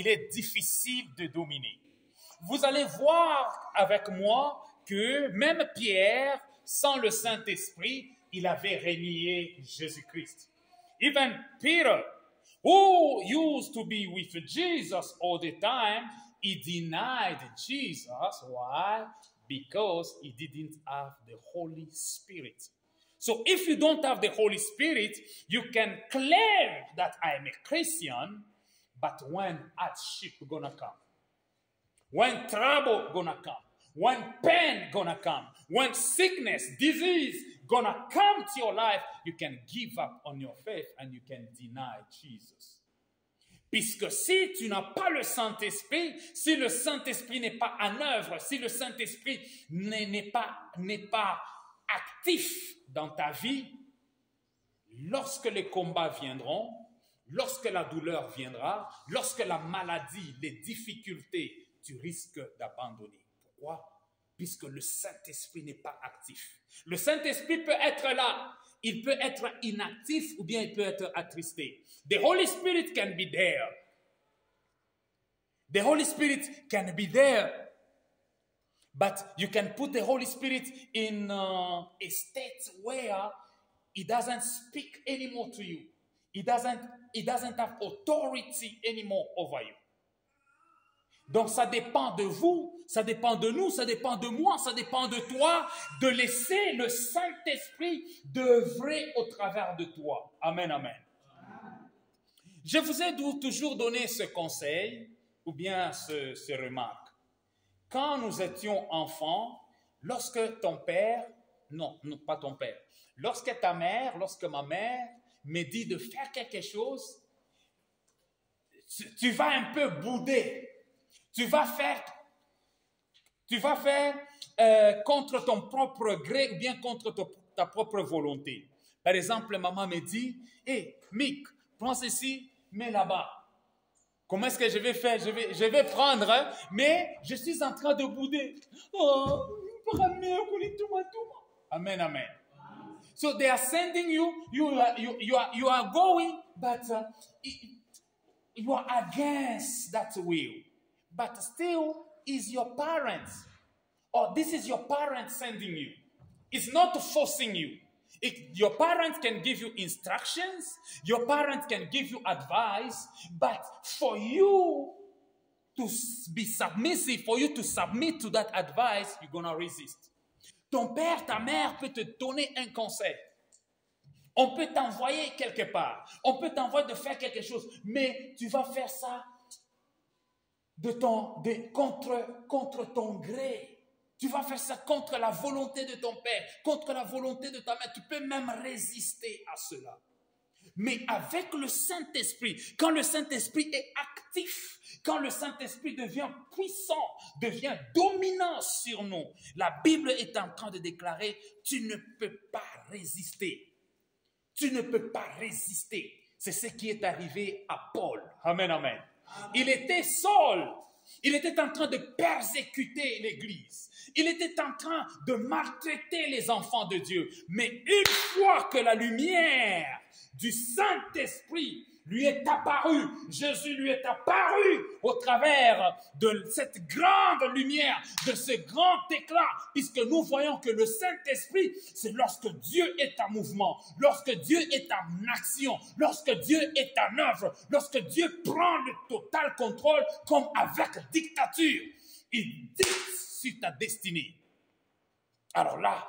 il est difficile de dominer. Vous allez voir avec moi que même Pierre, sans le Saint-Esprit, il avait renié Jésus-Christ. Even Peter, who used to be with Jesus all the time, he denied Jesus. Why? Because he didn't have the Holy Spirit. So if you don't have the Holy Spirit, you can claim that I am a Christian, but when hardship gonna come, when trouble gonna come, when pain gonna come, when sickness, disease gonna come to your life, you can give up on your faith and you can deny Jesus. Puisque si tu n'as pas le Saint-Esprit, si le Saint-Esprit n'est pas en œuvre, si le Saint-Esprit n'est pas actif dans ta vie, lorsque les combats viendront, lorsque la douleur viendra, lorsque la maladie, les difficultés, tu risques d'abandonner. Pourquoi? Puisque le Saint-Esprit n'est pas actif. Le Saint-Esprit peut être là, il peut être inactif ou bien il peut être attristé. The Holy Spirit can be there. The Holy Spirit can be there. But you can put the Holy Spirit in a state where he doesn't speak anymore to you. He doesn't have authority anymore over you. Donc ça dépend de vous, ça dépend de nous, ça dépend de moi, ça dépend de toi, de laisser le Saint-Esprit d'œuvrer au travers de toi. Amen, amen. Je vous ai toujours donné ce conseil, ou bien ce remarque. Quand nous étions enfants, lorsque ton père, non, pas ton père, lorsque ta mère, lorsque ma mère me dit de faire quelque chose, tu vas un peu bouder. Tu vas faire contre ton propre gré ou bien contre ta propre volonté. Par exemple, maman me dit, hey, Mick, prends ceci, mets là-bas. Comment est-ce que je vais faire? Je vais prendre, hein, mais je suis en train de bouder. Oh, amen, amen. So they are sending you are going, but you are against that will. But still is your parents, or this is your parents sending you. It's not forcing you. Your parents can give you instructions, your parents can give you advice, but for you to be submissive, for you to submit to that advice, you're going to resist. Ton père, ta mère peut te donner un conseil. On peut t'envoyer quelque part. On peut t'envoyer de faire quelque chose, mais tu vas faire ça contre ton gré. Tu vas faire ça contre la volonté de ton père, contre la volonté de ta mère. Tu peux même résister à cela. Mais avec le Saint-Esprit, quand le Saint-Esprit est actif, quand le Saint-Esprit devient puissant, devient dominant sur nous, la Bible est en train de déclarer, tu ne peux pas résister. Tu ne peux pas résister. C'est ce qui est arrivé à Paul. Amen, amen. Il était seul. Il était en train de persécuter l'Église. Il était en train de maltraiter les enfants de Dieu. Mais une fois que la lumière du Saint-Esprit lui est apparue, Jésus lui est apparu au travers de cette grande lumière, de ce grand éclat, puisque nous voyons que le Saint-Esprit, c'est lorsque Dieu est en mouvement, lorsque Dieu est en action, lorsque Dieu est en œuvre, lorsque Dieu prend le total contrôle, comme avec dictature. Il dicte sur ta destinée. Alors là,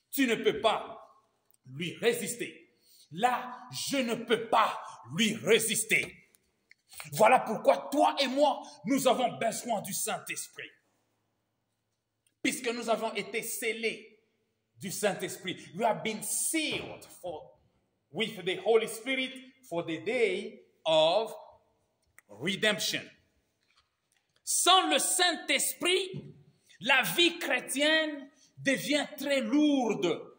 tu ne peux pas lui résister. Là, je ne peux pas lui résister. Voilà pourquoi toi et moi, nous avons besoin du Saint-Esprit. Puisque nous avons été scellés du Saint-Esprit. We have been sealed with the Holy Spirit for the day of redemption. Sans le Saint-Esprit, la vie chrétienne devient très lourde.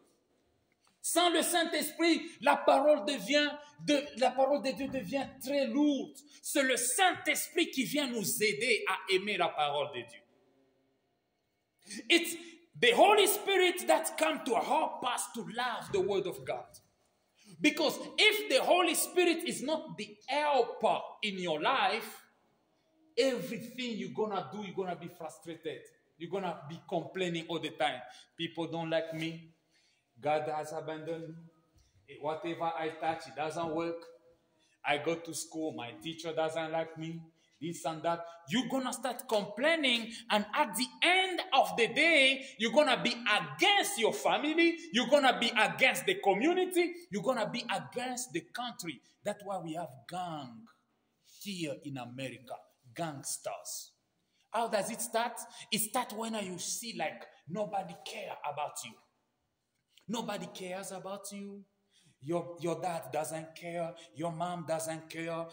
Sans le Saint-Esprit, la parole de Dieu devient très lourde. C'est le Saint-Esprit qui vient nous aider à aimer la parole de Dieu. It's the Holy Spirit that comes to help us to love the Word of God. Because if the Holy Spirit is not the helper in your life, everything you're going to do, you're going to be frustrated. You're going to be complaining all the time. People don't like me. God has abandoned me. Whatever I touch, it doesn't work. I go to school, my teacher doesn't like me. This and that. You're going to start complaining, and at the end of the day, you're going to be against your family. You're going to be against the community. You're going to be against the country. That's why we have gang here in America. Gangsters. How does it start? It starts when you see like nobody cares about you. Nobody cares about you. Your dad doesn't care. Your mom doesn't care.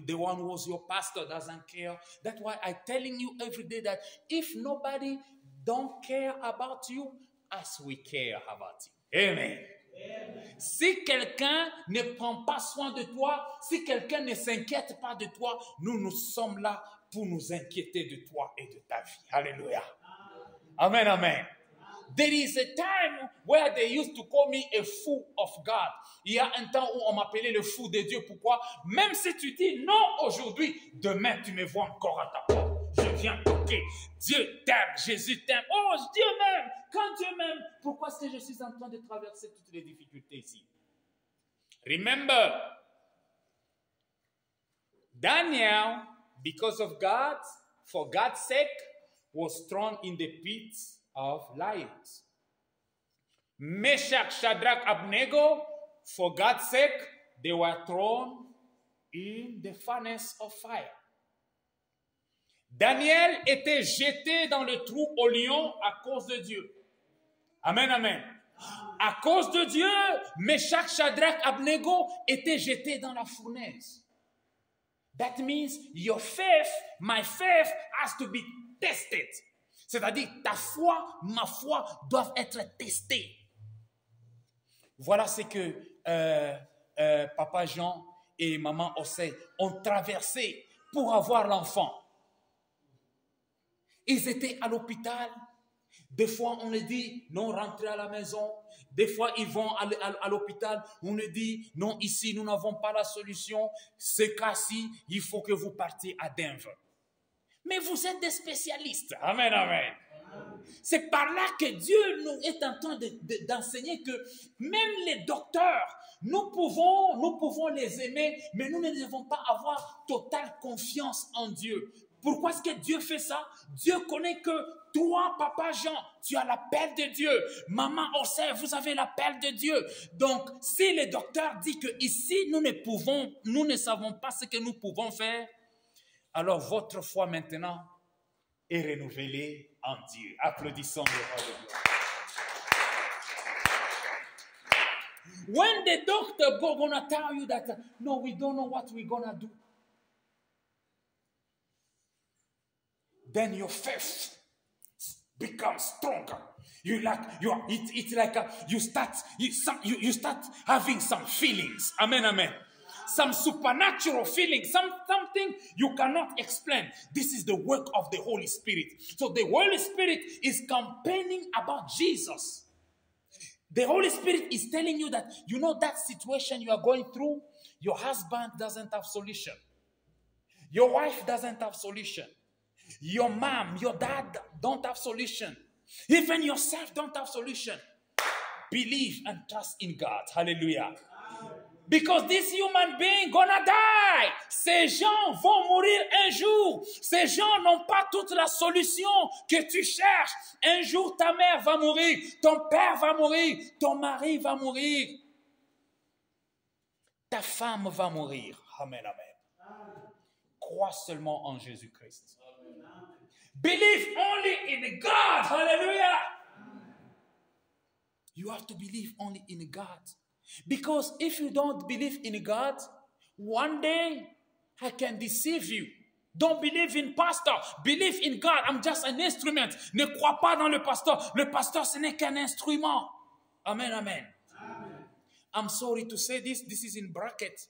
The one who was your pastor doesn't care. That's why I'm telling you every day that if nobody don't care about you, as we care about you. Amen. Amen. Si quelqu'un ne prend pas soin de toi, si quelqu'un ne s'inquiète pas de toi, nous sommes là pour nous inquiéter de toi et de ta vie. Alléluia. Amen, amen. There is a time where they used to call me a fool of God. Il y a un temps où on m'appelait le fou de Dieu. Pourquoi? Même si tu dis non aujourd'hui, demain tu me vois encore à ta porte. Je viens toquer. Dieu t'aime, Jésus t'aime. Oh, Dieu m'aime. Quand Dieu m'aime, pourquoi est-ce que je suis en train de traverser toutes les difficultés ici? Remember, Daniel, because of God, for God's sake, was thrown in the pit of lions. Meshach, Shadrach, Abednego, for God's sake, they were thrown in the furnace of fire. Daniel était jeté dans le trou au lion à cause de Dieu. Amen, amen. À cause de Dieu, Meshach, Shadrach, Abednego étaient jetés dans la fournaise. That means your faith, my faith, has to be tested. C'est-à-dire, ta foi, ma foi doivent être testées. Voilà ce que Papa Jean et Maman Osei ont traversé pour avoir l'enfant. Ils étaient à l'hôpital. Des fois, on leur dit, non, rentrez à la maison. Des fois, ils vont à l'hôpital. On leur dit, non, ici, nous n'avons pas la solution. Ce cas-ci, il faut que vous partiez à Denver. Mais vous êtes des spécialistes. Amen, amen. C'est par là que Dieu nous est en train d'enseigner que même les docteurs, nous pouvons les aimer, mais nous ne devons pas avoir totale confiance en Dieu. Pourquoi est-ce que Dieu fait ça? Dieu connaît que toi, Papa Jean, tu as l'appel de Dieu. Maman Osei, vous avez l'appel de Dieu. Donc, si le docteur dit que ici, nous ne savons pas ce que nous pouvons faire, alors votre foi maintenant est renouvelée en Dieu. Applaudissons le roi de gloire. When the doctor gonna tell you that, no, we don't know what we're gonna do, then your faith becomes stronger. You start having some feelings. Amen, amen. Some supernatural feeling, something you cannot explain. This is the work of the Holy Spirit. So the Holy Spirit is campaigning about Jesus. The Holy Spirit is telling you that, you know, that situation you are going through, your husband doesn't have solution. Your wife doesn't have solution. Your mom, your dad don't have solution. Even yourself don't have solution. Believe and trust in God. Hallelujah. Because this human being gonna die. Ces gens vont mourir un jour. Ces gens n'ont pas toute la solution que tu cherches. Un jour, ta mère va mourir. Ton père va mourir. Ton mari va mourir. Ta femme va mourir. Amen, amen. Crois seulement en Jésus-Christ. Believe only in God. Hallelujah. You have to believe only in God. Because if you don't believe in God, one day I can deceive you. Don't believe in pastor. Believe in God. I'm just an instrument. Ne crois pas dans le pasteur. Le pasteur, ce n'est qu'un instrument. Amen, amen. Amen. I'm sorry to say this. This is in bracket.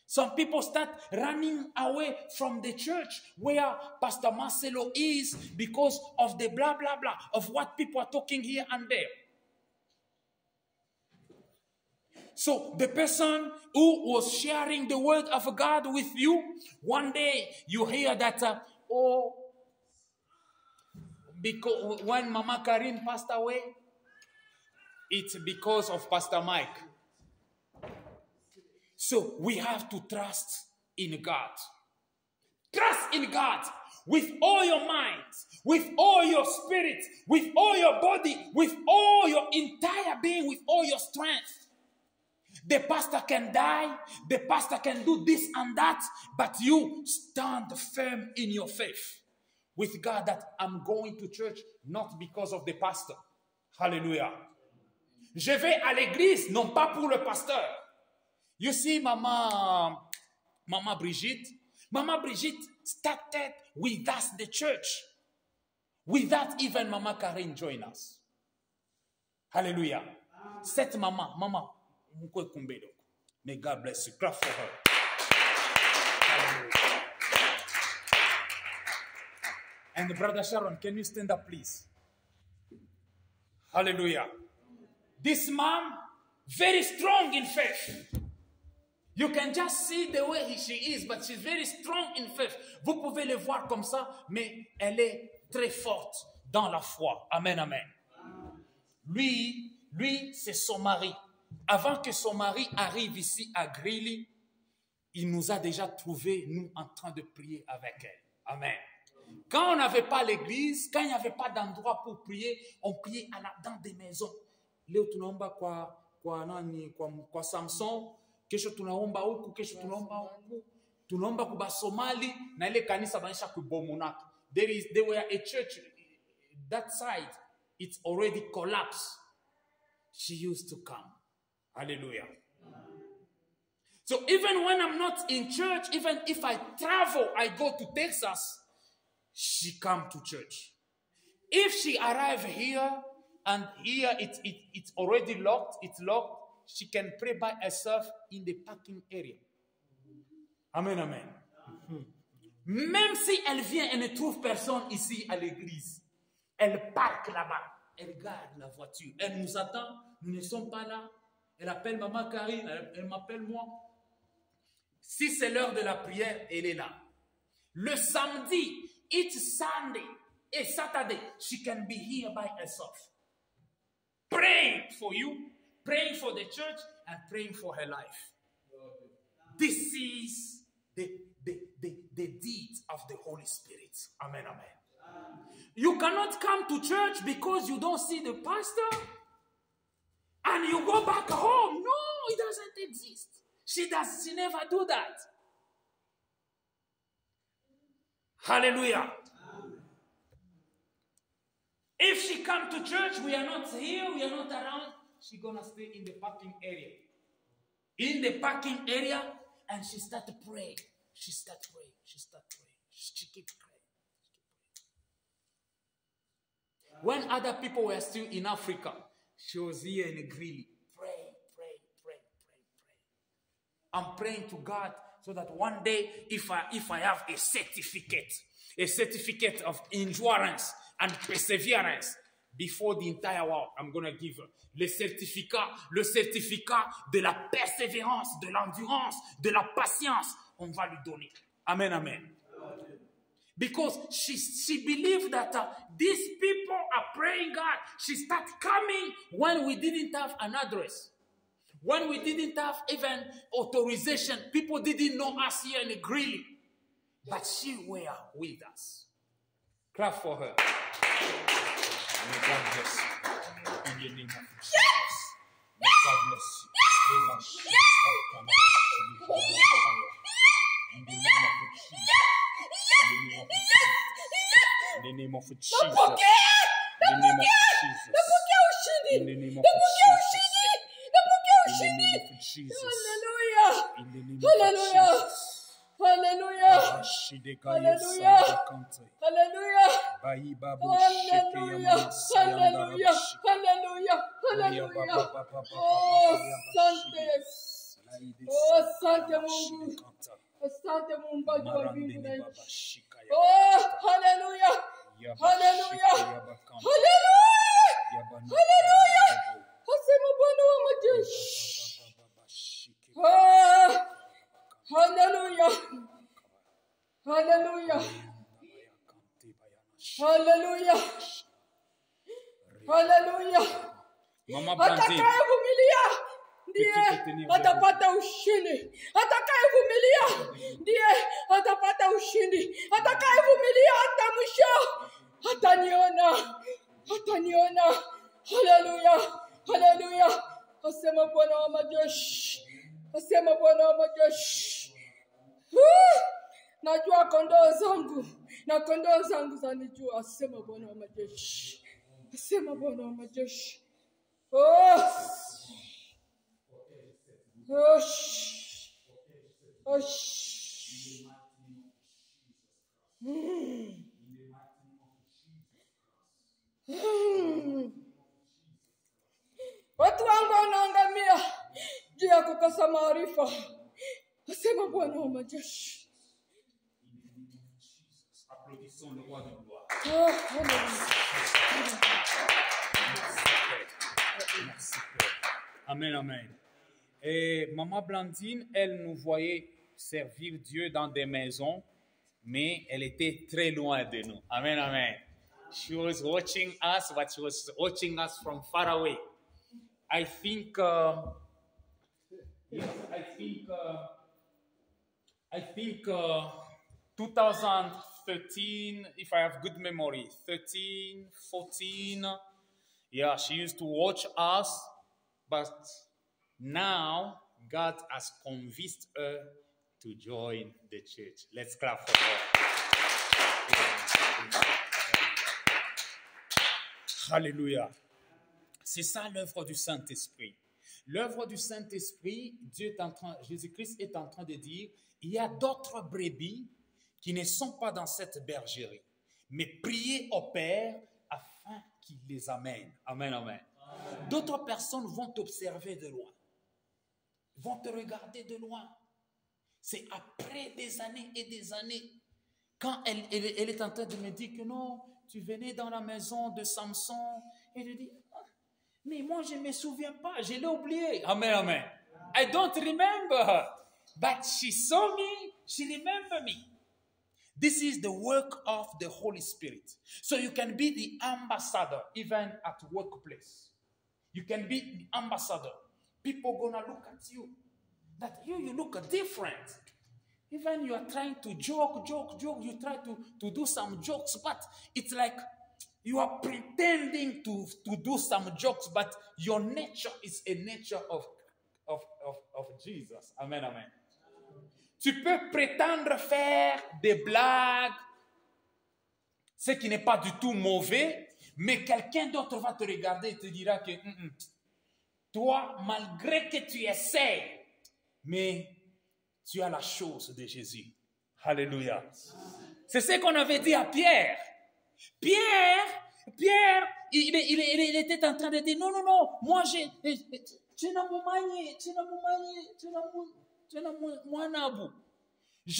Some people start running away from the church where Pastor Marcelo is because of the blah, blah, blah, of what people are talking here and there. So the person who was sharing the word of God with you, one day you hear that, because when Mama Karin passed away, it's because of Pastor Mike. So we have to trust in God. Trust in God with all your mind, with all your spirit, with all your body, with all your entire being, with all your strength. The pastor can die, the pastor can do this and that, but you stand firm in your faith with God that I'm going to church not because of the pastor. Hallelujah. Je vais à l'église non pas pour le pasteur. You see, Mama Brigitte started with us the church without even Mama Karin join us. Hallelujah. Cette Mama, may God bless you. Clap for her. Hallelujah. And Brother Sharon, can you stand up, please? Hallelujah. This mom, very strong in faith. You can just see the way she is, but she's very strong in faith. Vous pouvez le voir comme ça, mais elle est très forte dans la foi. Amen, amen. Lui, c'est son mari. Avant que son mari arrive ici à Greeley, il nous a déjà trouvés, nous, en train de prier avec elle. Amen. Quand on n'avait pas l'église, quand il n'y avait pas d'endroit pour prier, on priait dans des maisons. Leo tunaomba kwa Samson, kesho tunaomba huku, kesho tunaomba huku. Tunaomba kuba Somali, na ile kanisa banisha kubomonaka. There were a church, that side, it's already collapsed. She used to come. Hallelujah. So even when I'm not in church, even if I travel, I go to Texas, she come to church. If she arrive here, and here it's already locked, she can pray by herself in the parking area. Amen, amen. Même si elle vient et ne trouve personne ici à l'église, elle parque là-bas, elle garde la voiture, elle nous attend, nous ne sommes pas là, elle appelle Maman Karine, elle m'appelle moi. Si c'est l'heure de la prière, elle est là. Le samedi, each Sunday and Saturday, she can be here by herself. Praying for you, praying for the church, and praying for her life. This is the deeds of the Holy Spirit. Amen, amen. You cannot come to church because you don't see the pastor and you go back home. No, it doesn't exist. She never do that. Hallelujah. If she come to church, we are not here, we are not around, she's going to stay in the parking area. In the parking area, and she start to pray. She start praying. She keep praying. When other people were still in Africa, she was here in Greeley. Pray. I'm praying to God so that one day, if I have a certificate of endurance and perseverance before the entire world, I'm going to give her le certificat de la persévérance, de l'endurance, de la patience. On va lui donner. Amen, amen. Because she believed that these people are praying God. She started coming when we didn't have an address. When we didn't have even authorization. People didn't know us here in Greeley. But she were with us. Clap for her. May God bless you. In the name of Jesus. May God bless you. In the name of Jesus. In the name of Jesus. In the name of Jesus. In the name of Jesus. In the name of Jesus. Hallelujah. In the name of Hallelujah. Jesus. Hallelujah. Hallelujah. Hallelujah. Hallelujah. Hallelujah. Hallelujah. Hallelujah. Oh, Sante. Oh, Sante Mungu. Asante Muumbaji wa mbingu na nchi. Oh, hallelujah. Hallelujah. Hallelujah. Hallelujah. Asema Bwana wa majeshi. Oh, Alléluia. Alléluia. Alléluia. Alléluia. Mama Blandine, Atakayevumilia ndiye atapata ushindi. Atakayevumilia ndiye atapata ushindi. Atakayevumilia hata mwisho ataniona. Ataniona. Haleluya. Haleluya. Asema Bwana wa majeshi. Asema Bwana wa majeshi. Najua kondoo zangu na kondoo zangu zanijua. Asema Bwana wa majeshi. Asema Bwana wa majeshi. Oh. Osh. Osh. Watu wangu wanaangamia juu ya kukosa maarifa. Asema Bwana wa majeshi. applaudissons le roi de gloire. Oh, hallelujah. Merci, Père. Amen, amen. Et Maman Blandine, elle nous voyait servir Dieu dans des maisons, mais elle était très loin de nous. Amen, amen. She was watching us, but she was watching us from far away. I think, yes, I think 2013, if I have good memory, 13, 14, yeah, she used to watch us, but now God has convinced her to join the church. Let's clap for her. Alléluia. C'est ça l'œuvre du Saint-Esprit. L'œuvre du Saint-Esprit, Jésus-Christ est en train de dire, il y a d'autres brebis qui ne sont pas dans cette bergerie, mais priez au Père afin qu'il les amène. Amen, amen. D'autres personnes vont t'observer de loin, vont te regarder de loin. C'est après des années et des années, quand elle est en train de me dire que non, tu venais dans la maison de Samson, et elle dit, mais moi je ne me souviens pas, je l'ai oublié. Amen, amen. I don't remember her, but she saw me, she remembered me. This is the work of the Holy Spirit. So you can be the ambassador even at workplace. You can be the ambassador. People gonna look at you. That you look different. Even you are trying to joke, you try to do some jokes, but it's like you are pretending to do some jokes, but your nature is a nature of Jesus. Amen, amen. Tu peux prétendre faire des blagues, ce qui n'est pas du tout mauvais, mais quelqu'un d'autre va te regarder et te dira que toi, malgré que tu essaies, mais tu as la chose de Jésus. Alléluia. C'est ce qu'on avait dit à Pierre. Pierre, il était en train de dire, non, moi je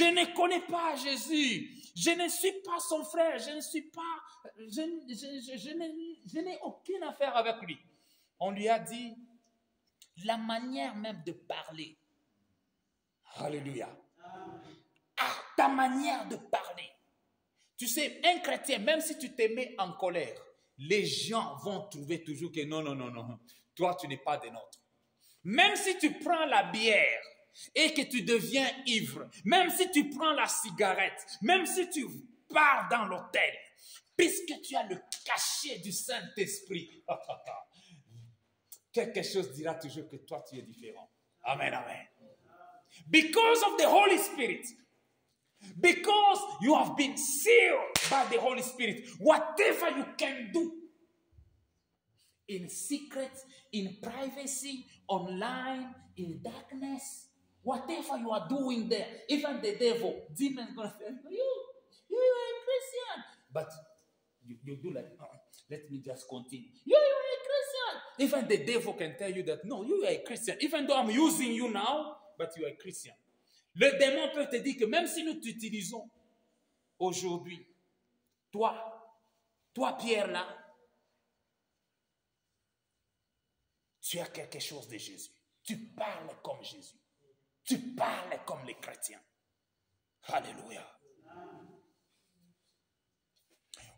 ne connais pas Jésus. Je ne suis pas son frère. Je n'ai aucune affaire avec lui. On lui a dit la manière même de parler. Alléluia. Ah, ta manière de parler. Tu sais, un chrétien, même si tu te mets en colère, les gens vont trouver toujours que non, toi tu n'es pas des nôtres. Même si tu prends la bière et que tu deviens ivre, même si tu prends la cigarette, même si tu pars dans l'hôtel, puisque tu as le cachet du Saint-Esprit, quelque chose dira toujours que toi tu es différent. Amen, amen. Because of the Holy Spirit, because you have been sealed by the Holy Spirit, whatever you can do, in secret, in privacy, online, in darkness, whatever you are doing there, even the devil, demons going to say, you are a Christian. But you do like, let me just continue. You are a Christian. Even the devil can tell you that, no, you are a Christian. Even though I'm using you now, but you are a Christian. Le démon peut te dire que même si nous t'utilisons aujourd'hui, toi Pierre là, tu as quelque chose de Jésus. Tu parles comme Jésus. Tu parles comme les chrétiens. Alléluia.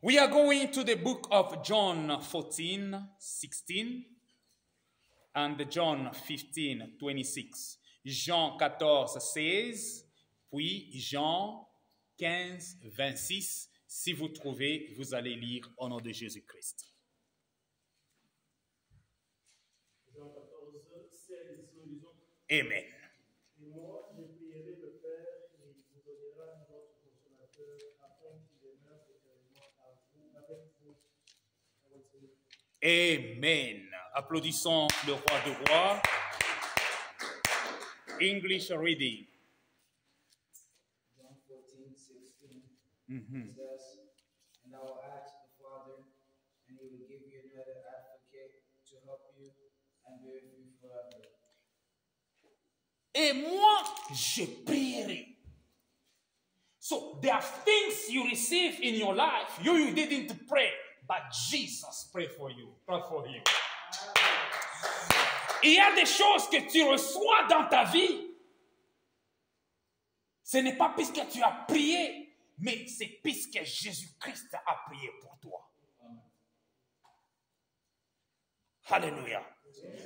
We are going to the book of John 14:16 and John 15:26. Jean 14:16, puis Jean 15:26. Si vous trouvez, vous allez lire au nom de Jésus-Christ. Jean 14:16, nous lisons. Amen. Et moi, je prierai le Père, et il vous donnera un autre consolateur, afin qu'il demeure éternellement avec vous. Amen. Applaudissons le roi des rois. English reading. John 14:16 says, and I will ask the Father, and he will give you another advocate to help you and be with you forever. Et moi, je prierai. So there are things you receive in your life. You didn't pray, but Jesus prayed for you. Pray for you. Il y a des choses que tu reçois dans ta vie. Ce n'est pas puisque tu as prié, mais c'est puisque Jésus-Christ a prié pour toi. Alléluia.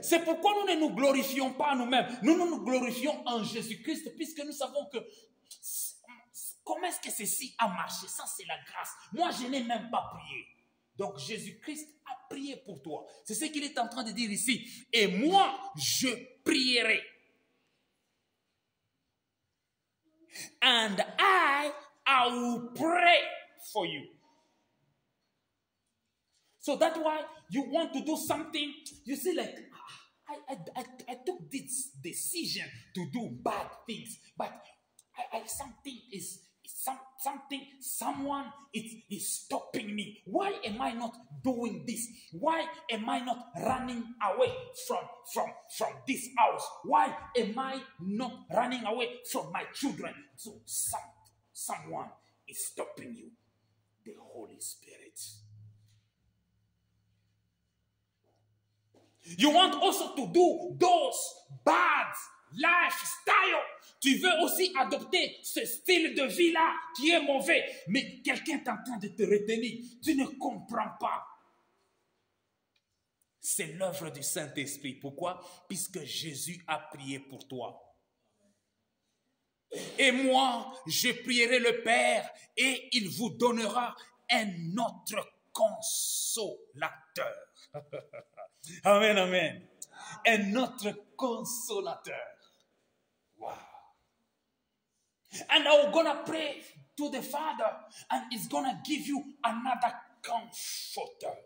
C'est pourquoi nous ne nous glorifions pas nous-mêmes. Nous nous glorifions en Jésus-Christ, puisque nous savons que comment est-ce que ceci a marché? Ça, c'est la grâce. Moi, je n'ai même pas prié. Donc, Jésus-Christ a prié pour toi. C'est ce qu'il est en train de dire ici. Et moi, je prierai. And I will pray for you. So that's why you want to do something. You see, like, I took this decision to do bad things, but someone is stopping me. Why am I not doing this? Why am I not running away from this house? Why am I not running away from my children? So someone is stopping you. The Holy Spirit. You want also to do those bad lifestyle. Tu veux aussi adopter ce style de vie-là qui est mauvais. Mais quelqu'un est en train de te retenir. Tu ne comprends pas. C'est l'œuvre du Saint-Esprit. Pourquoi? Puisque Jésus a prié pour toi. Et moi, je prierai le Père et il vous donnera un autre consolateur. Amen, amen. Un autre consolateur. Wow. And I'm gonna pray to the Father, and He's gonna give you another comforter.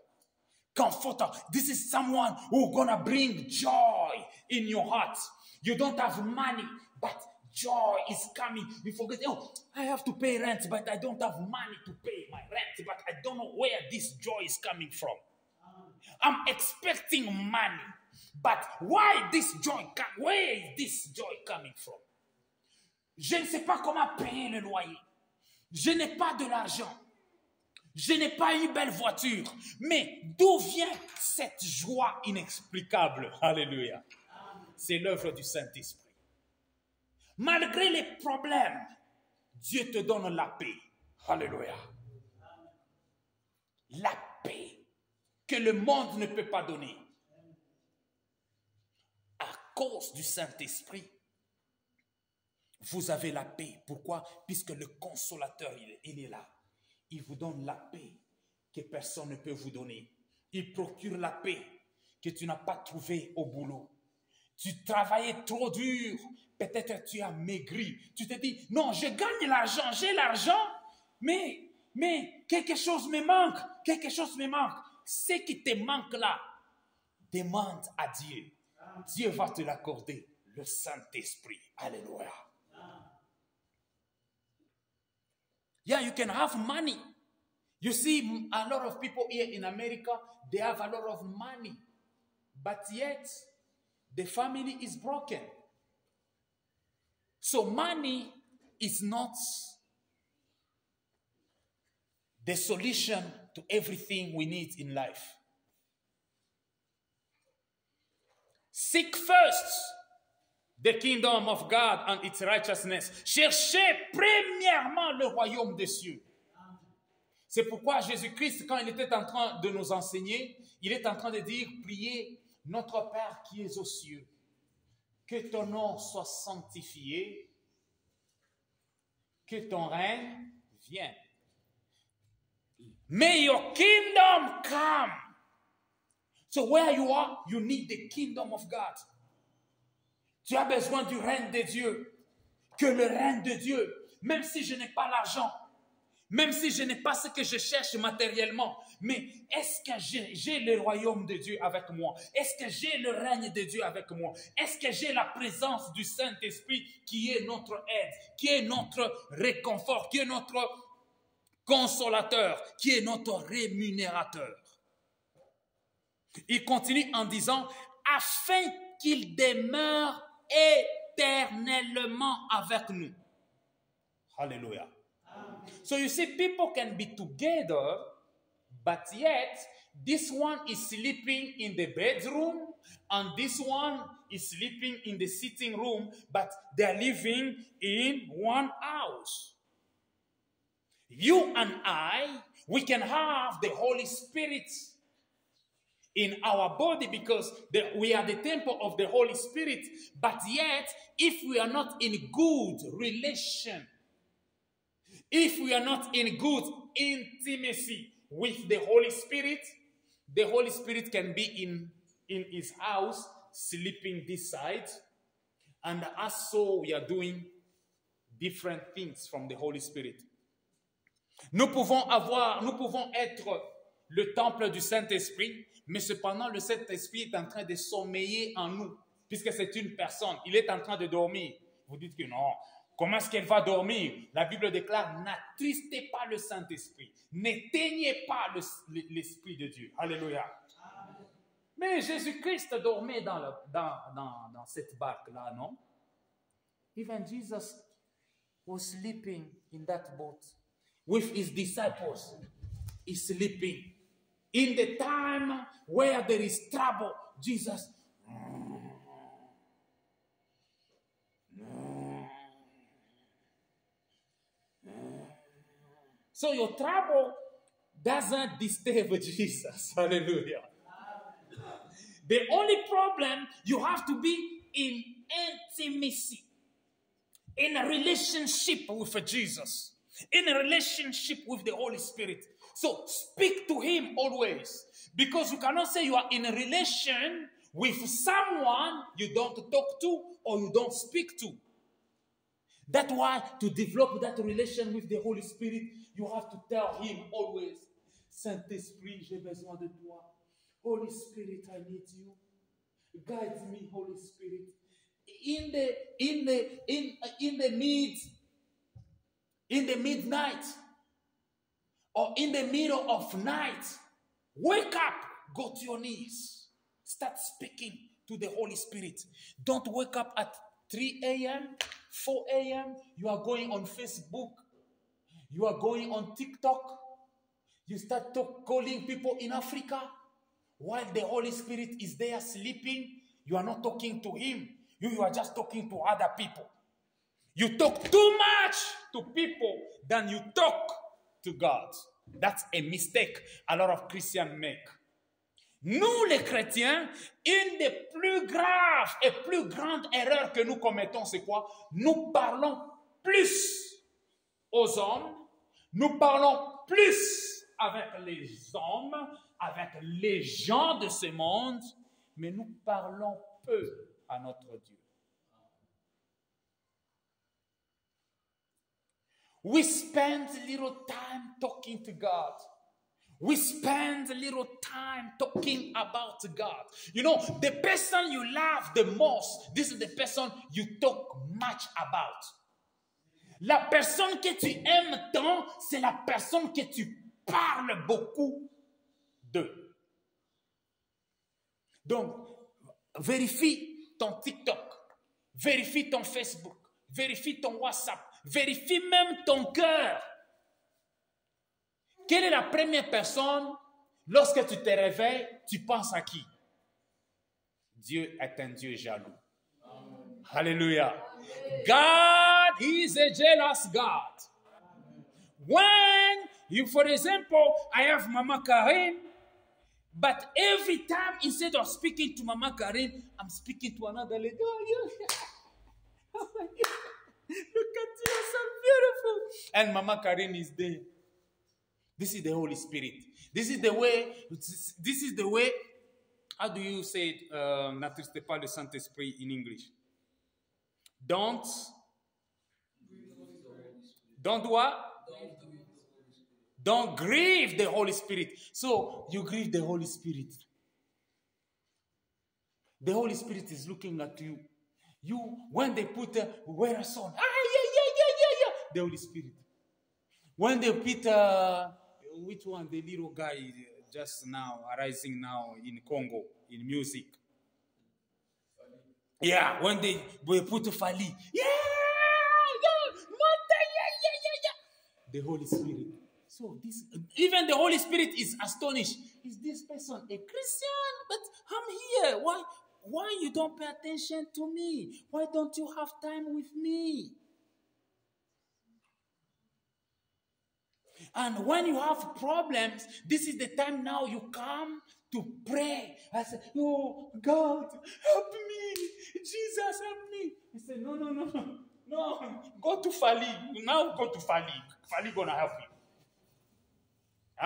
Comforter. This is someone who's gonna bring joy in your heart. You don't have money, but joy is coming. You forget, oh, I have to pay rent, but I don't have money to pay my rent, but I don't know where this joy is coming from. I'm expecting money, but why this joy? Where is this joy coming from? Je ne sais pas comment payer le loyer. Je n'ai pas de l'argent. Je n'ai pas une belle voiture. Mais d'où vient cette joie inexplicable? Alléluia. C'est l'œuvre du Saint-Esprit. Malgré les problèmes, Dieu te donne la paix. Alléluia. La paix que le monde ne peut pas donner. À cause du Saint-Esprit, vous avez la paix. Pourquoi? Puisque le consolateur, il est là. Il vous donne la paix que personne ne peut vous donner. Il procure la paix que tu n'as pas trouvée au boulot. Tu travaillais trop dur. Peut-être tu as maigri. Tu te dis, non, je gagne l'argent, j'ai l'argent, mais quelque chose me manque. Quelque chose me manque. Ce qui te manque là, demande à Dieu. Dieu va te l'accorder. Le Saint-Esprit. Alléluia. Yeah, you can have money. You see, a lot of people here in America, they have a lot of money. But yet, the family is broken. So money is not the solution to everything we need in life. Seek first the kingdom of God and its righteousness. Cherchez premièrement le royaume des cieux. C'est pourquoi Jésus-Christ, quand il était en train de nous enseigner, il est en train de dire, priez notre Père qui est aux cieux, que ton nom soit sanctifié, que ton règne vienne. May your kingdom come. So where you are, you need the kingdom of God. Tu as besoin du règne de Dieu. Que le règne de Dieu, même si je n'ai pas l'argent, même si je n'ai pas ce que je cherche matériellement, mais est-ce que j'ai le royaume de Dieu avec moi? Est-ce que j'ai le règne de Dieu avec moi? Est-ce que j'ai la présence du Saint-Esprit qui est notre aide, qui est notre réconfort, qui est notre consolateur, qui est notre rémunérateur? Il continue en disant, afin qu'il demeure éternellement avec nous. Hallelujah. So you see, people can be together, but yet this one is sleeping in the bedroom and this one is sleeping in the sitting room, but they're living in one house. You and I, we can have the Holy Spirit in our body because we are the temple of the Holy Spirit, but yet if we are not in good relation, if we are not in good intimacy with the Holy Spirit can be in his house, sleeping this side, and us so we are doing different things from the Holy Spirit. Nous pouvons être le temple du Saint-Esprit, mais cependant le Saint-Esprit est en train de sommeiller en nous, puisque c'est une personne, il est en train de dormir. Vous dites que non. Comment est-ce qu'elle va dormir? La Bible déclare, n'attristez pas le Saint-Esprit. N'éteignez pas l'Esprit de Dieu. Alléluia. Amen. Mais Jésus-Christ dormait dans cette barque-là, non? Even Jesus was sleeping in that boat with his disciples. He's sleeping. In the time where there is trouble, Jesus... So your trouble doesn't disturb Jesus. Hallelujah. The only problem, you have to be in intimacy, in a relationship with Jesus, in a relationship with the Holy Spirit. So speak to him always, because you cannot say you are in a relation with someone you don't talk to or you don't speak to. That's why to develop that relation with the Holy Spirit, you have to tell him always, Saint-Esprit, j'ai besoin de toi. Holy Spirit, I need you. Guide me, Holy Spirit. In the midnight or in the middle of night, wake up, go to your knees. Start speaking to the Holy Spirit. Don't wake up at 3 a.m., 4 a.m., you are going on Facebook, you are going on TikTok, you start calling people in Africa, while the Holy Spirit is there sleeping, you are not talking to him, you are just talking to other people. You talk too much to people than you talk to God. That's a mistake a lot of Christians make. Nous, les chrétiens, une des plus graves et plus grandes erreurs que nous commettons, c'est quoi? Nous parlons plus aux hommes, nous parlons plus avec les hommes, avec les gens de ce monde, mais nous parlons peu à notre Dieu. We spend little time talking to God. We spend a little time talking about God. You know, the person you love the most, this is the person you talk much about. La personne que tu aimes tant, c'est la personne que tu parles beaucoup d'eux. Donc, vérifie ton TikTok, vérifie ton Facebook, vérifie ton WhatsApp, vérifie même ton cœur. Quelle est la première personne, lorsque tu te réveilles, tu penses à qui? Dieu est un Dieu jaloux. Hallelujah. God is a jealous God. When you, for example, I have Mama Karen, but every time instead of speaking to Mama Karen, I'm speaking to another lady. Oh, you. Oh my God. Look at you, you're so beautiful. And Mama Karen is there. This is the Holy Spirit. This is the way, how do you say it? N'attristez pas le Saint-Esprit in English. Don't what? Don't grieve the Holy Spirit. So you grieve the Holy Spirit. The Holy Spirit is looking at you. When they put wear a son. Yeah. The Holy Spirit. When they put which one? The little guy just now arising now in Congo in music. Yeah, when they put Fali. Yeah. The Holy Spirit. So even the Holy Spirit is astonished. Is this person a Christian? But I'm here. Why you don't pay attention to me? Why don't you have time with me? And when you have problems, this is the time now you come to pray. I say, oh, God, help me. Jesus, help me. He said, no. Go to Fali. Now go to Fali. Fali gonna help you.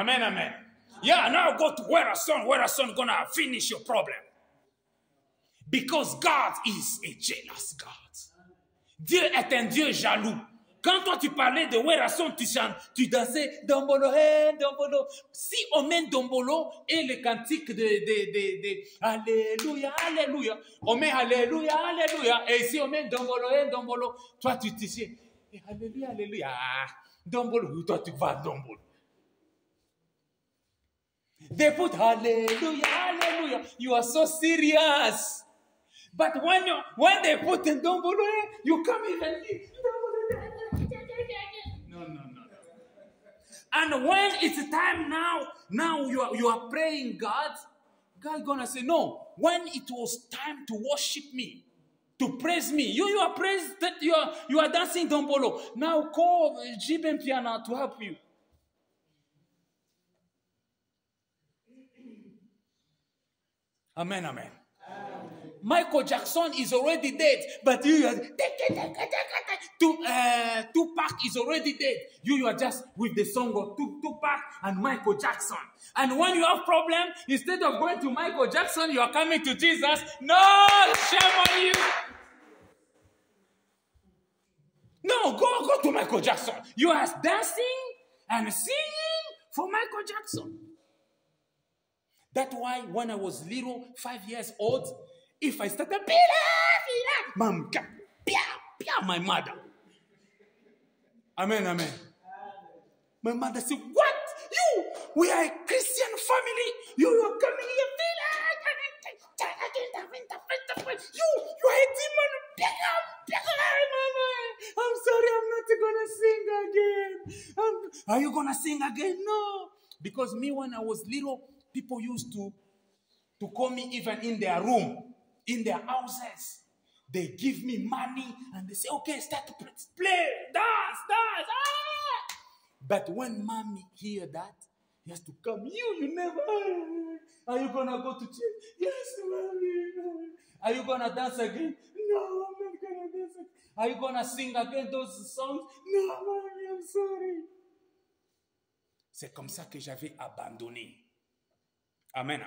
Amen. Yeah, now go to where a son gonna finish your problem. Because God is a jealous God. Dieu est un Dieu jaloux. Quand toi tu parlais de Werason, tu dansais Dombolo, hey, Dombolo. Si on met Dombolo et le cantique de Alléluia, Alléluia, on met Alléluia, Alléluia, et si on met Dombolo, hey, Dombolo, toi tu dis Alléluia, Alléluia, Dombolo, toi tu vas Dombolo. They put Hallelujah, Hallelujah. You are so serious. But when they put in Dombolo, you come even. No. And when it's time now you are praying God gonna say no. When it was time to worship me, to praise me, you are praised that you are dancing Dombolo. Now call Jibem Piana to help you. Amen. Michael Jackson is already dead, but you are Tupac is already dead. You are just with the song of Tupac and Michael Jackson. And when you have problem, instead of going to Michael Jackson, you are coming to Jesus. No, shame on you. No, go to Michael Jackson. You are dancing and singing for Michael Jackson. That's why when I was little, 5 years old, if I started, Mom, my mother. Amen. My mother said, what? You? We are a Christian family. You are coming here. You are a demon. I'm sorry, I'm not going to sing again. Are you going to sing again? No. Because me, when I was little, people used to call me even in their room, in their houses. They give me money and they say, okay, start to play, dance. But when mommy hear that, he has to come. You never. Are you going to go to church? Yes, mommy. Are you going to dance again? No, I'm not going to dance again. Are you going to sing again those songs? No, mommy, I'm sorry. C'est comme ça que j'avais abandonné. Amen.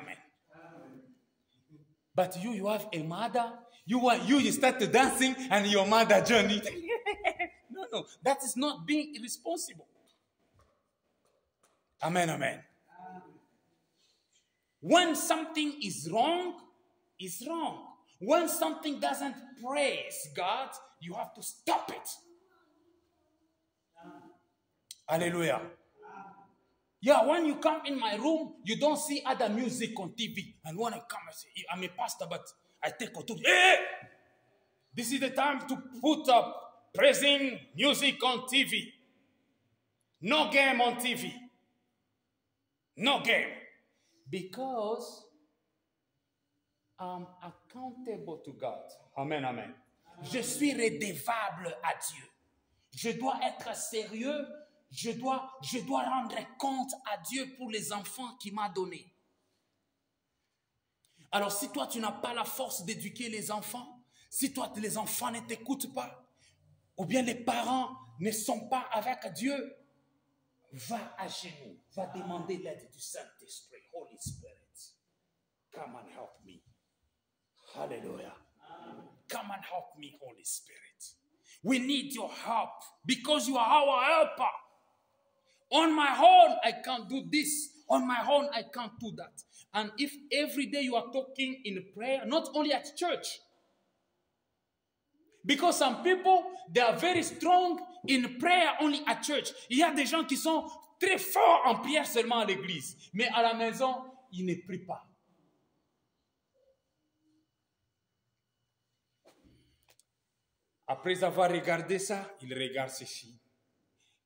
But you have a mother. You start dancing and your mother journey. No. That is not being irresponsible. Amen. When something is wrong, it's wrong. When something doesn't praise God, you have to stop it. Hallelujah. Yeah, when you come in my room, you don't see other music on TV. And when I come, I say, I'm a pastor, but I take authority. Hey! This is the time to put up praising music on TV. No game on TV. No game. Because I'm accountable to God. Amen. Je suis redevable à Dieu. Je dois être sérieux. Je dois rendre compte à Dieu pour les enfants qu'il m'a donnés. Alors si toi, tu n'as pas la force d'éduquer les enfants, si toi, les enfants ne t'écoutent pas, ou bien les parents ne sont pas avec Dieu, va à genoux, va demander l'aide du Saint-Esprit. Holy Spirit, come and help me. Hallelujah. Come and help me, Holy Spirit. We need your help because you are our helper. On my own, I can't do this. On my own, I can't do that. And if every day you are talking in prayer, not only at church, because some people, they are very strong in prayer only at church. Il y a des gens qui sont très forts en prière seulement à l'église. Mais à la maison, ils ne prient pas. Après avoir regardé ça, ils regardent ceci.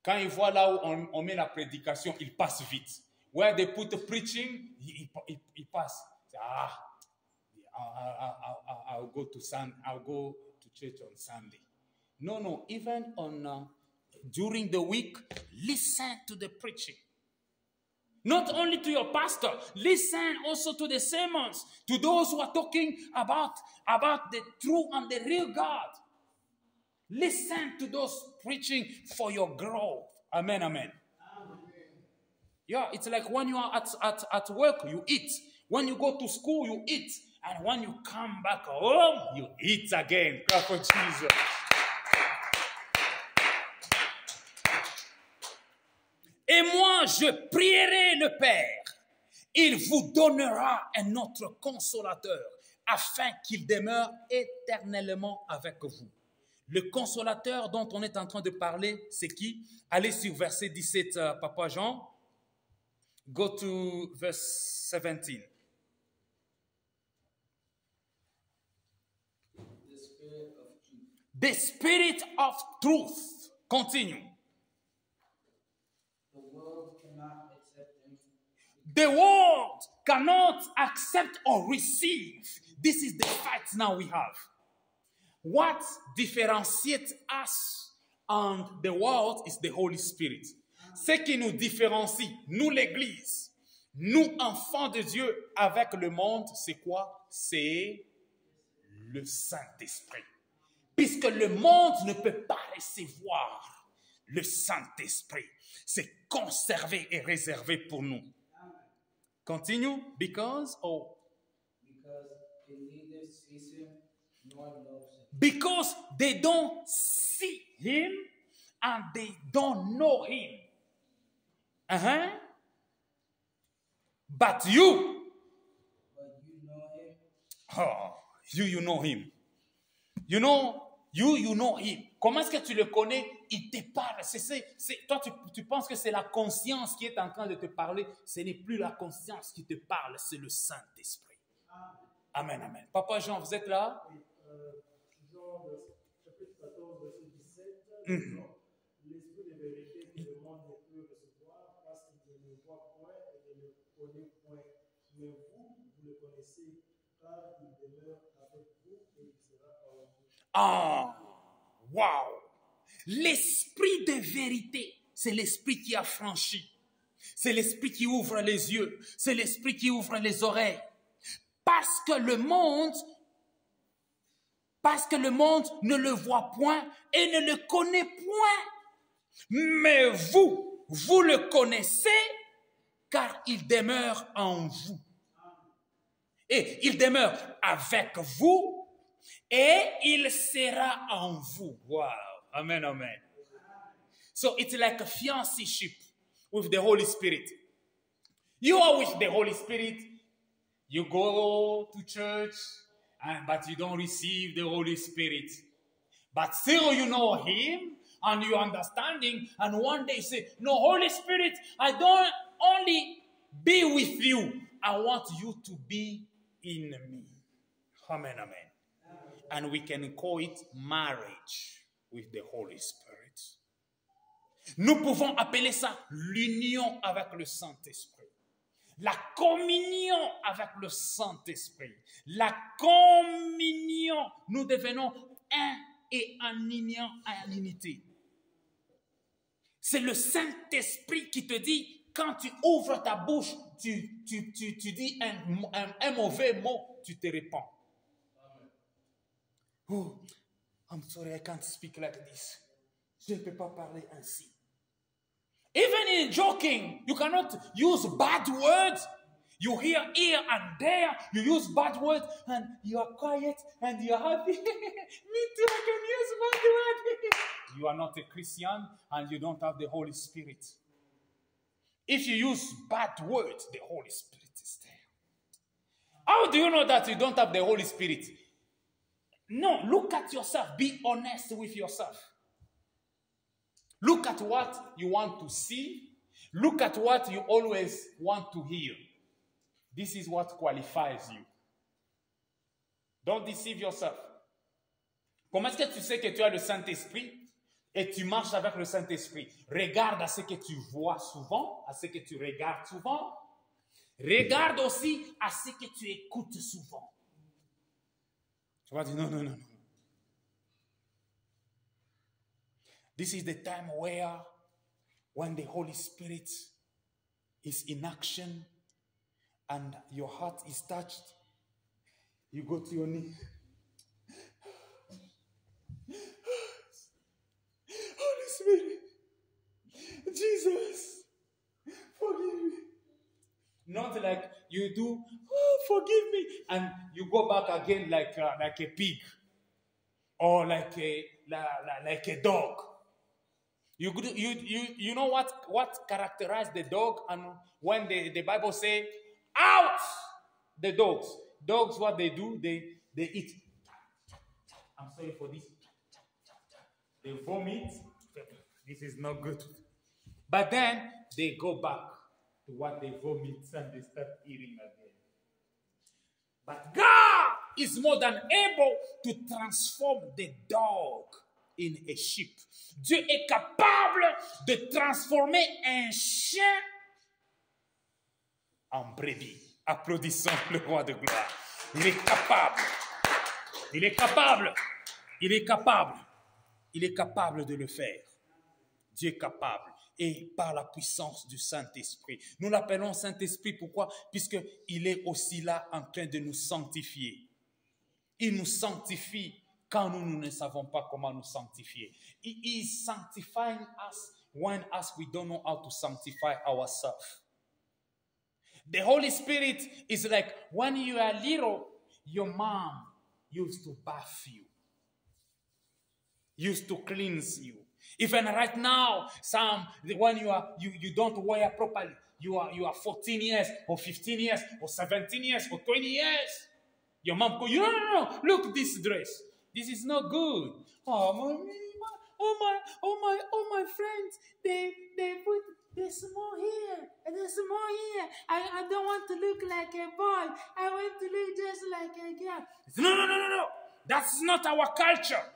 Quand ils voient là où on met la prédication, ils passent vite. Where they put the preaching, ils passent. I'll go to church on Sunday. No, even on during the week, listen to the preaching. Not only to your pastor, listen also to the sermons, to those who are talking about the true and the real God. Listen to those preaching for your growth. Amen, amen. Yeah, it's like when you are at work, you eat. When you go to school, you eat. And when you come back home, you eat again. Clap for Jesus. Et moi, je prierai le Père. Il vous donnera un autre consolateur afin qu'il demeure éternellement avec vous. Le consolateur dont on est en train de parler, c'est qui? Allez sur verset 17, Papa Jean. Go to verse 17. The Spirit of truth. Continue. The world cannot accept him. The world cannot accept or receive. This is the fight now we have. What differentiates us and the world is the Holy Spirit. Ce qui nous différencie, nous l'Église, nous enfants de Dieu avec le monde, c'est quoi? C'est le Saint-Esprit. Puisque le monde ne peut pas recevoir le Saint-Esprit. C'est conservé et réservé pour nous. Continue. Because they neither sees him nor knows him. Because they don't see him and they don't know him. But you. But you know him. Oh, you know him. You know him. Comment est-ce que tu le connais? Il te parle. Toi, tu penses que c'est la conscience qui est en train de te parler. Ce n'est plus la conscience qui te parle, c'est le Saint-Esprit. Amen, amen. Papa Jean, vous êtes là? Jean, chapitre 14, verset 17. L'esprit de vérité que le monde ne peut recevoir parce qu'il ne le voit point et ne le connaît point. Mais vous le connaissez car il demeure avec vous et il sera parmi vous. Ah, wow! L'esprit de vérité, c'est l'esprit qui a franchi. C'est l'esprit qui ouvre les yeux. C'est l'esprit qui ouvre les oreilles. Parce que le monde ne le voit point et ne le connaît point. Mais vous le connaissez car il demeure en vous. Et il demeure avec vous et il sera en vous. Wow. Amen, amen. So it's like a fiancéship with the Holy Spirit. You are with the Holy Spirit. You go to church, but you don't receive the Holy Spirit. But still you know Him and you understand Him. And one day you say, no, Holy Spirit, I don't only be with you. I want you to be in me. Amen, amen. And we can call it marriage with the Holy Spirit. Nous pouvons appeler ça l'union avec le Saint-Esprit. La communion avec le Saint-Esprit. La communion. Nous devenons un et en union en unité. C'est le Saint-Esprit qui te dit, quand tu ouvres ta bouche, tu dis un mauvais mot, tu te répands. Oh, I'm sorry, I can't speak like this. Je ne peux pas parler ainsi. Even in joking, you cannot use bad words. You hear here and there, you use bad words, and you are quiet and you are happy. Me too, I can use bad words. You are not a Christian and you don't have the Holy Spirit. If you use bad words, the Holy Spirit is there. How do you know that you don't have the Holy Spirit? No, look at yourself. Be honest with yourself. Look at what you want to see. Look at what you always want to hear. This is what qualifies you. Don't deceive yourself. Comment est-ce que tu sais que tu as le Saint-Esprit et tu marches avec le Saint-Esprit? Regarde à ce que tu vois souvent, à ce que tu regardes souvent. Regarde aussi à ce que tu écoutes souvent. Tu vas dire non, non, non, non. This is the time where, when the Holy Spirit is in action and your heart is touched, you go to your knee. Holy Spirit, Jesus, forgive me. Not like you do, oh, forgive me, and you go back again like a pig or like a dog. You know what characterizes the dog? And when the Bible say, out the dogs. Dogs, what they do, they eat. I'm sorry for this. They vomit. This is not good. But then they go back to what they vomit and they start eating again. But God is more than able to transform the dog in a sheep. Dieu est capable de transformer un chien en brebis. Applaudissons le roi de gloire. Il est capable. Il est capable. Il est capable. Il est capable de le faire. Dieu est capable. Et par la puissance du Saint-Esprit. Nous l'appelons Saint-Esprit, pourquoi? Puisqu'il est aussi là en train de nous sanctifier. Il nous sanctifie quand nous ne savons pas comment nous sanctifier. He is sanctifying us when we don't know how to sanctify ourselves. The Holy Spirit is like when you are little, your mom used to bath you, used to cleanse you. Even right now, when you don't wear properly, you are 14 years or 15 years or 17 years or 20 years. Your mom goes, no, look this dress. This is not good. Oh my friends, they put the small here and the small here. I don't want to look like a boy. I want to look just like a girl. No. That's not our culture.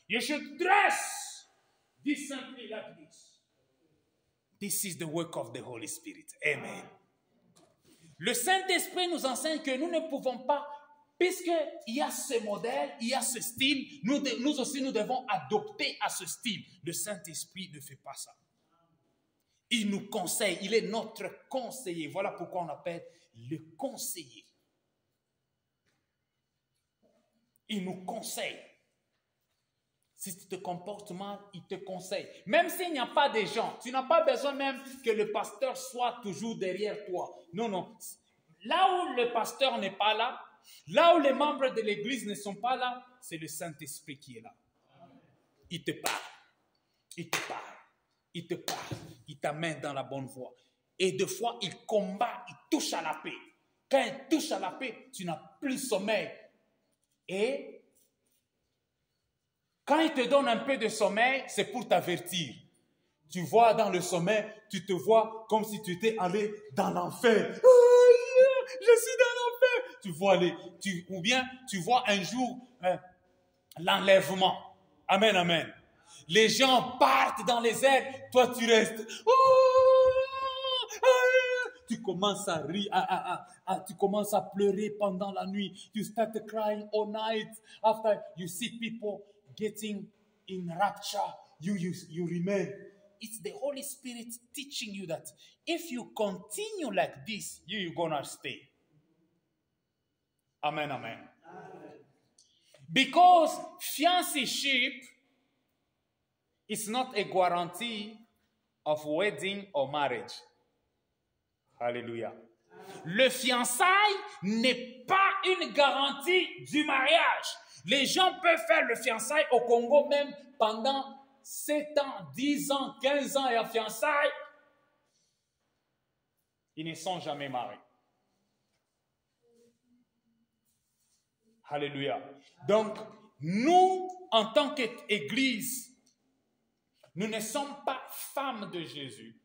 You should dress decently like this. This is the work of the Holy Spirit. Amen. Le Saint-Esprit nous enseigne que nous ne pouvons pas, puisqu'il y a ce modèle, il y a ce style, nous aussi nous devons adopter à ce style. Le Saint-Esprit ne fait pas ça. Il nous conseille, il est notre conseiller. Voilà pourquoi on appelle le conseiller. Il nous conseille. Si tu te comportes mal, il te conseille. Même s'il n'y a pas de gens, tu n'as pas besoin même que le pasteur soit toujours derrière toi. Non. Là où le pasteur n'est pas là, là où les membres de l'église ne sont pas là, c'est le Saint-Esprit qui est là. Il te parle. Il te parle. Il te parle. Il t'amène dans la bonne voie. Et des fois, il combat, il touche à la paix. Quand il touche à la paix, tu n'as plus sommeil. Et quand il te donne un peu de sommeil, c'est pour t'avertir. Tu vois dans le sommeil, tu te vois comme si tu étais allé dans l'enfer. Oh, je suis dans l'enfer. Tu vois ou bien tu vois un jour l'enlèvement. Amen, amen. Les gens partent dans les airs, toi tu restes. Tu commences à rire, tu commences à pleurer pendant la nuit. You start crying all night. After you see people getting in rapture, you remain. It's the Holy Spirit teaching you that if you continue like this, you're gonna stay. Amen, amen. Because fiancéship is not a guarantee of wedding or marriage. Hallelujah. Le fiançailles n'est pas une garantie du mariage. Les gens peuvent faire le fiançailles au Congo même pendant 7 ans, 10 ans, 15 ans et en fiançailles. Ils ne sont jamais mariés. Alléluia. Donc, nous, en tant qu'Église, nous ne sommes pas femmes de Jésus.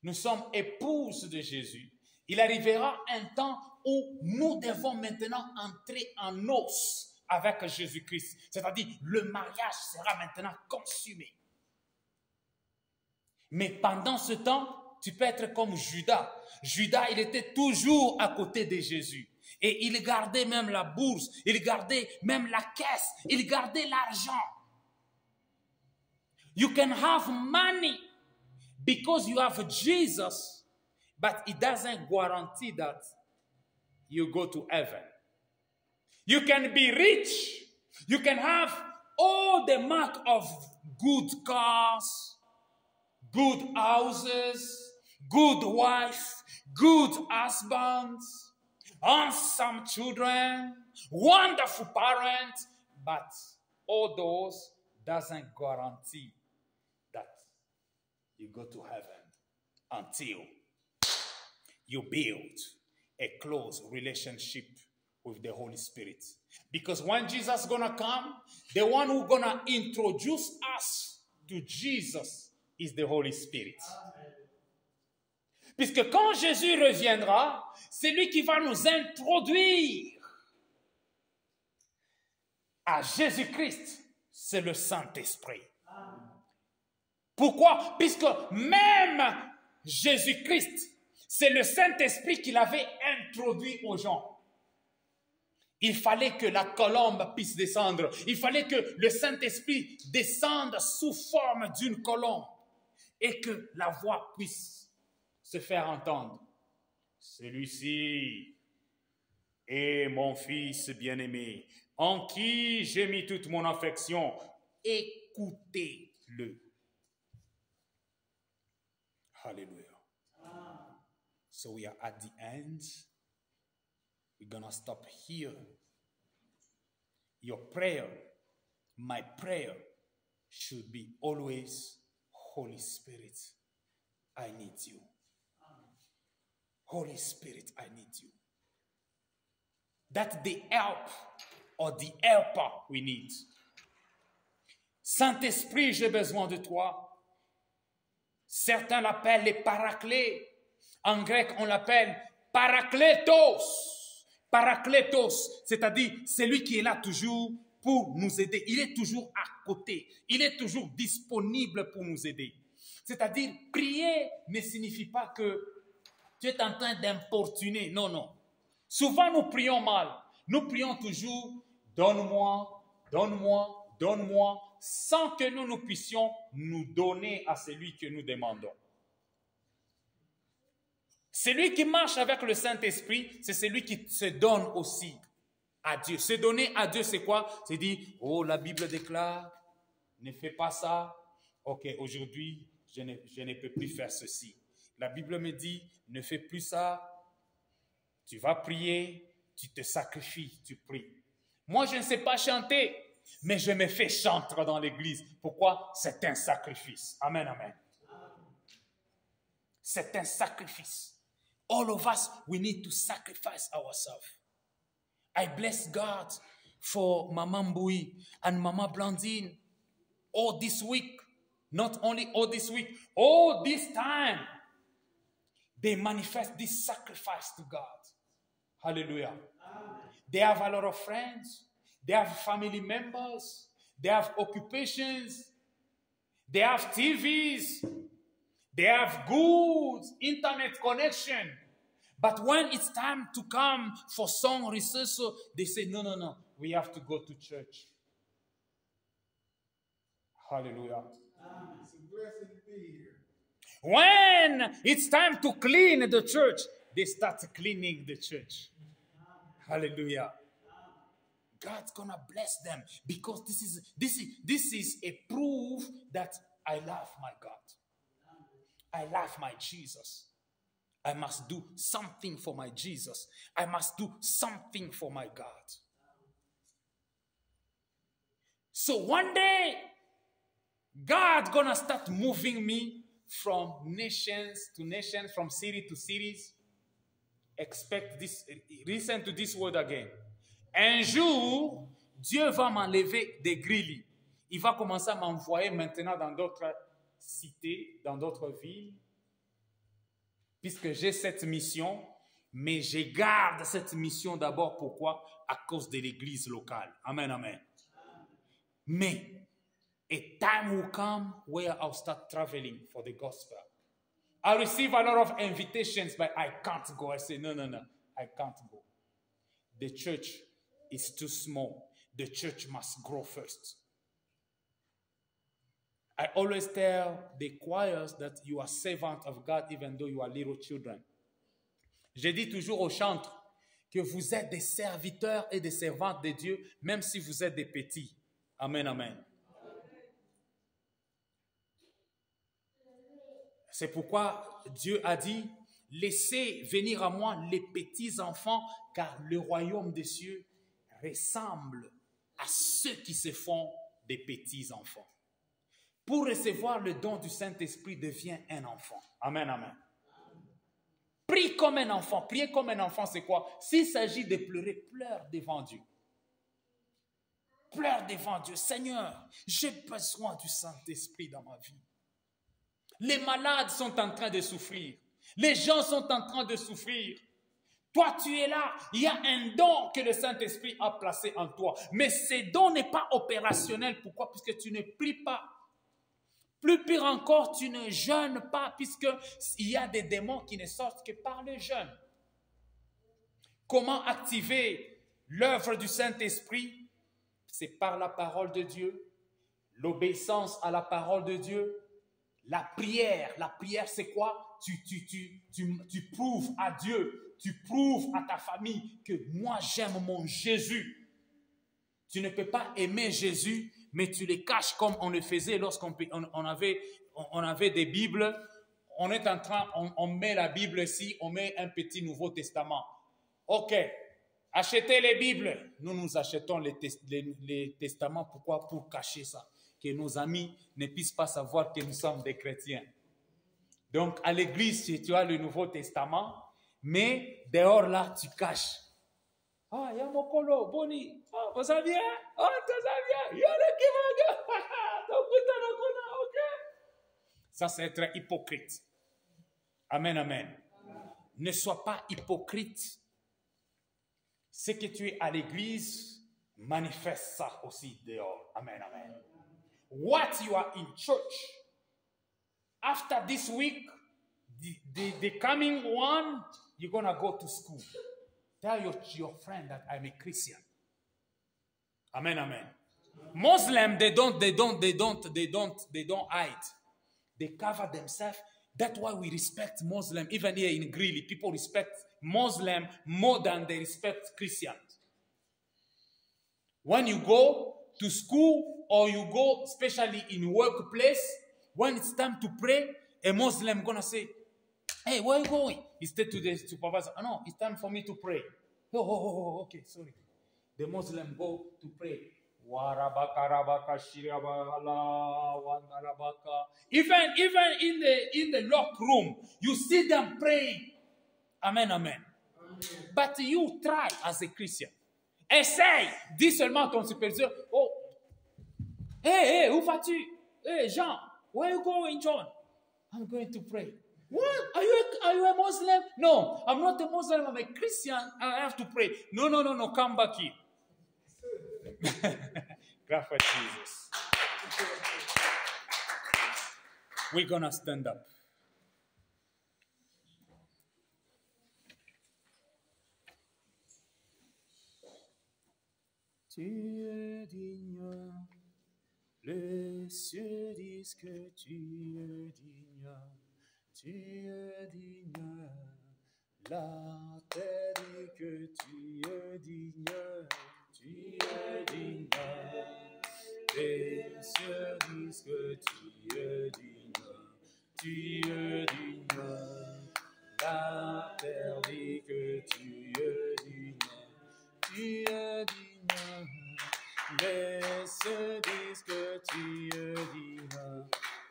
Nous sommes épouses de Jésus. Il arrivera un temps où nous devons maintenant entrer en noces avec Jésus-Christ. C'est-à-dire, le mariage sera maintenant consumé. Mais pendant ce temps, tu peux être comme Judas. Judas, il était toujours à côté de Jésus. Et il gardait même la bourse, il gardait même la caisse, il gardait l'argent. You can have money because you have Jesus, but it doesn't guarantee that you go to heaven. You can be rich, you can have all the mark of good cars, good houses, good wife, good husbands, handsome children, wonderful parents, but all those doesn't guarantee that you go to heaven until you build a close relationship with the Holy Spirit. Because when Jesus is gonna come, the one who's gonna introduce us to Jesus is the Holy Spirit. Puisque quand Jésus reviendra, c'est lui qui va nous introduire à Jésus-Christ. C'est le Saint-Esprit. Pourquoi? Puisque même Jésus-Christ, c'est le Saint-Esprit qui l'avait introduit aux gens. Il fallait que la colombe puisse descendre. Il fallait que le Saint-Esprit descende sous forme d'une colombe et que la voix puisse se faire entendre. Celui-ci est mon fils bien-aimé, en qui j'ai mis toute mon affection. Écoutez-le. Hallelujah. So we are at the end. We're gonna stop here. Your prayer, my prayer, should be always, Holy Spirit, I need you. Holy Spirit, I need you. That's the help or the helper we need. Saint-Esprit, j'ai besoin de toi. Certains l'appellent les paraclés. En grec, on l'appelle parakletos. Parakletos, c'est-à-dire celui qui est là toujours pour nous aider. Il est toujours à côté. Il est toujours disponible pour nous aider. C'est-à-dire, prier ne signifie pas que tu es en train d'importuner. Non, non. Souvent, nous prions mal. Nous prions toujours, donne-moi, donne-moi, donne-moi, sans que nous puissions nous donner à celui que nous demandons. Celui qui marche avec le Saint-Esprit, c'est celui qui se donne aussi à Dieu. Se donner à Dieu, c'est quoi? C'est dire, oh, la Bible déclare, ne fais pas ça. Ok, aujourd'hui, je ne peux plus faire ceci. La Bible me dit, ne fais plus ça. Tu vas prier, tu te sacrifies, tu pries. Moi, je ne sais pas chanter, mais je me fais chanter dans l'église. Pourquoi? C'est un sacrifice. Amen, amen. C'est un sacrifice. All of us, we need to sacrifice ourselves. I bless God for Mama Mboui and Mama Blandine all this week. Not only all this week, all this time. They manifest this sacrifice to God. Hallelujah. Amen. They have a lot of friends. They have family members. They have occupations. They have TVs. They have good internet connection. But when it's time to come for song rehearsal, they say, no, no, no. We have to go to church. Hallelujah. It's a blessing to be here. When it's time to clean the church, they start cleaning the church. Hallelujah. God's gonna bless them because this is a proof that I love my God. I love my Jesus. I must do something for my Jesus. I must do something for my God. So one day, God's gonna start moving me from nations to nations, from city to cities. Expect this, listen to this word again. Un jour, Dieu va m'enlever des grilles. Il va commencer à m'envoyer maintenant dans d'autres cités, dans d'autres villes, puisque j'ai cette mission, mais je garde cette mission d'abord. Pourquoi? À cause de l'église locale. Amen, amen. Mais a time will come where I'll start traveling for the gospel. I receive a lot of invitations, but I can't go. I say, no, I can't go. The church is too small. The church must grow first. I always tell the choirs that you are servants of God even though you are little children. Je dis toujours aux chantres que vous êtes des serviteurs et des servantes de Dieu, même si vous êtes des petits. Amen, amen. C'est pourquoi Dieu a dit, laissez venir à moi les petits enfants, car le royaume des cieux ressemble à ceux qui se font des petits enfants. Pour recevoir le don du Saint-Esprit, devient un enfant. Amen, amen. Prie comme un enfant. Prier comme un enfant, c'est quoi? S'il s'agit de pleurer, pleure devant Dieu. Pleure devant Dieu. Seigneur, j'ai besoin du Saint-Esprit dans ma vie. Les malades sont en train de souffrir. Les gens sont en train de souffrir. Toi, tu es là. Il y a un don que le Saint-Esprit a placé en toi. Mais ce don n'est pas opérationnel. Pourquoi? Puisque tu ne pries pas. Plus pire encore, tu ne jeûnes pas, puisqu'il y a des démons qui ne sortent que par le jeûne. Comment activer l'œuvre du Saint-Esprit? C'est par la parole de Dieu, l'obéissance à la parole de Dieu, la prière. La prière, c'est quoi? Tu prouves à Dieu, tu prouves à ta famille que moi, j'aime mon Jésus. Tu ne peux pas aimer Jésus, mais tu les caches comme on le faisait lorsqu'on avait des Bibles. On est en train, on met la Bible ici, on met un petit Nouveau Testament. Ok, achetez les Bibles. Nous achetons les testaments. Pourquoi? Pour cacher ça. Que nos amis ne puissent pas savoir que nous sommes des chrétiens. Donc, à l'église, tu as le Nouveau Testament, mais dehors là, tu caches. Ah, il y a mon colo, Boni. Ah, vous saviez? Ah, tu saviez? Il y a le qui va. Ok. Ça, c'est être hypocrite. Amen, amen. Ne sois pas hypocrite. Ce que tu es à l'église, manifeste ça aussi dehors. Amen, amen. What you are in church, after this week, the coming one, you're going to go to school. Tell your friend that I'm a Christian. Amen, amen. Muslims, they don't hide. They cover themselves. That's why we respect Muslims. Even here in Greeley, people respect Muslims more than they respect Christians. When you go to school or you go, especially in workplace, when it's time to pray, a Muslim gonna say, hey, where are you going? Instead to the supervisor, oh, no, it's time for me to pray. Oh, okay, sorry. The Muslim go to pray. Even in the locked room, you see them praying. Amen, amen. But you try as a Christian. Essaye. Dis seulement à ton superviseur, oh, hey, où vas-tu? Hey, Jean, where are you going, John? I'm going to pray. What? Are you a Muslim? No, I'm not a Muslim. I'm a Christian. I have to pray. No. Come back here. Clap for Jesus. We're going to stand up. Tu es digne, Les cieux disent que tu es digne, la terre dit que tu es digne, les cieux disent que tu es digne, la terre dit que tu es digne, les cieux disent que tu es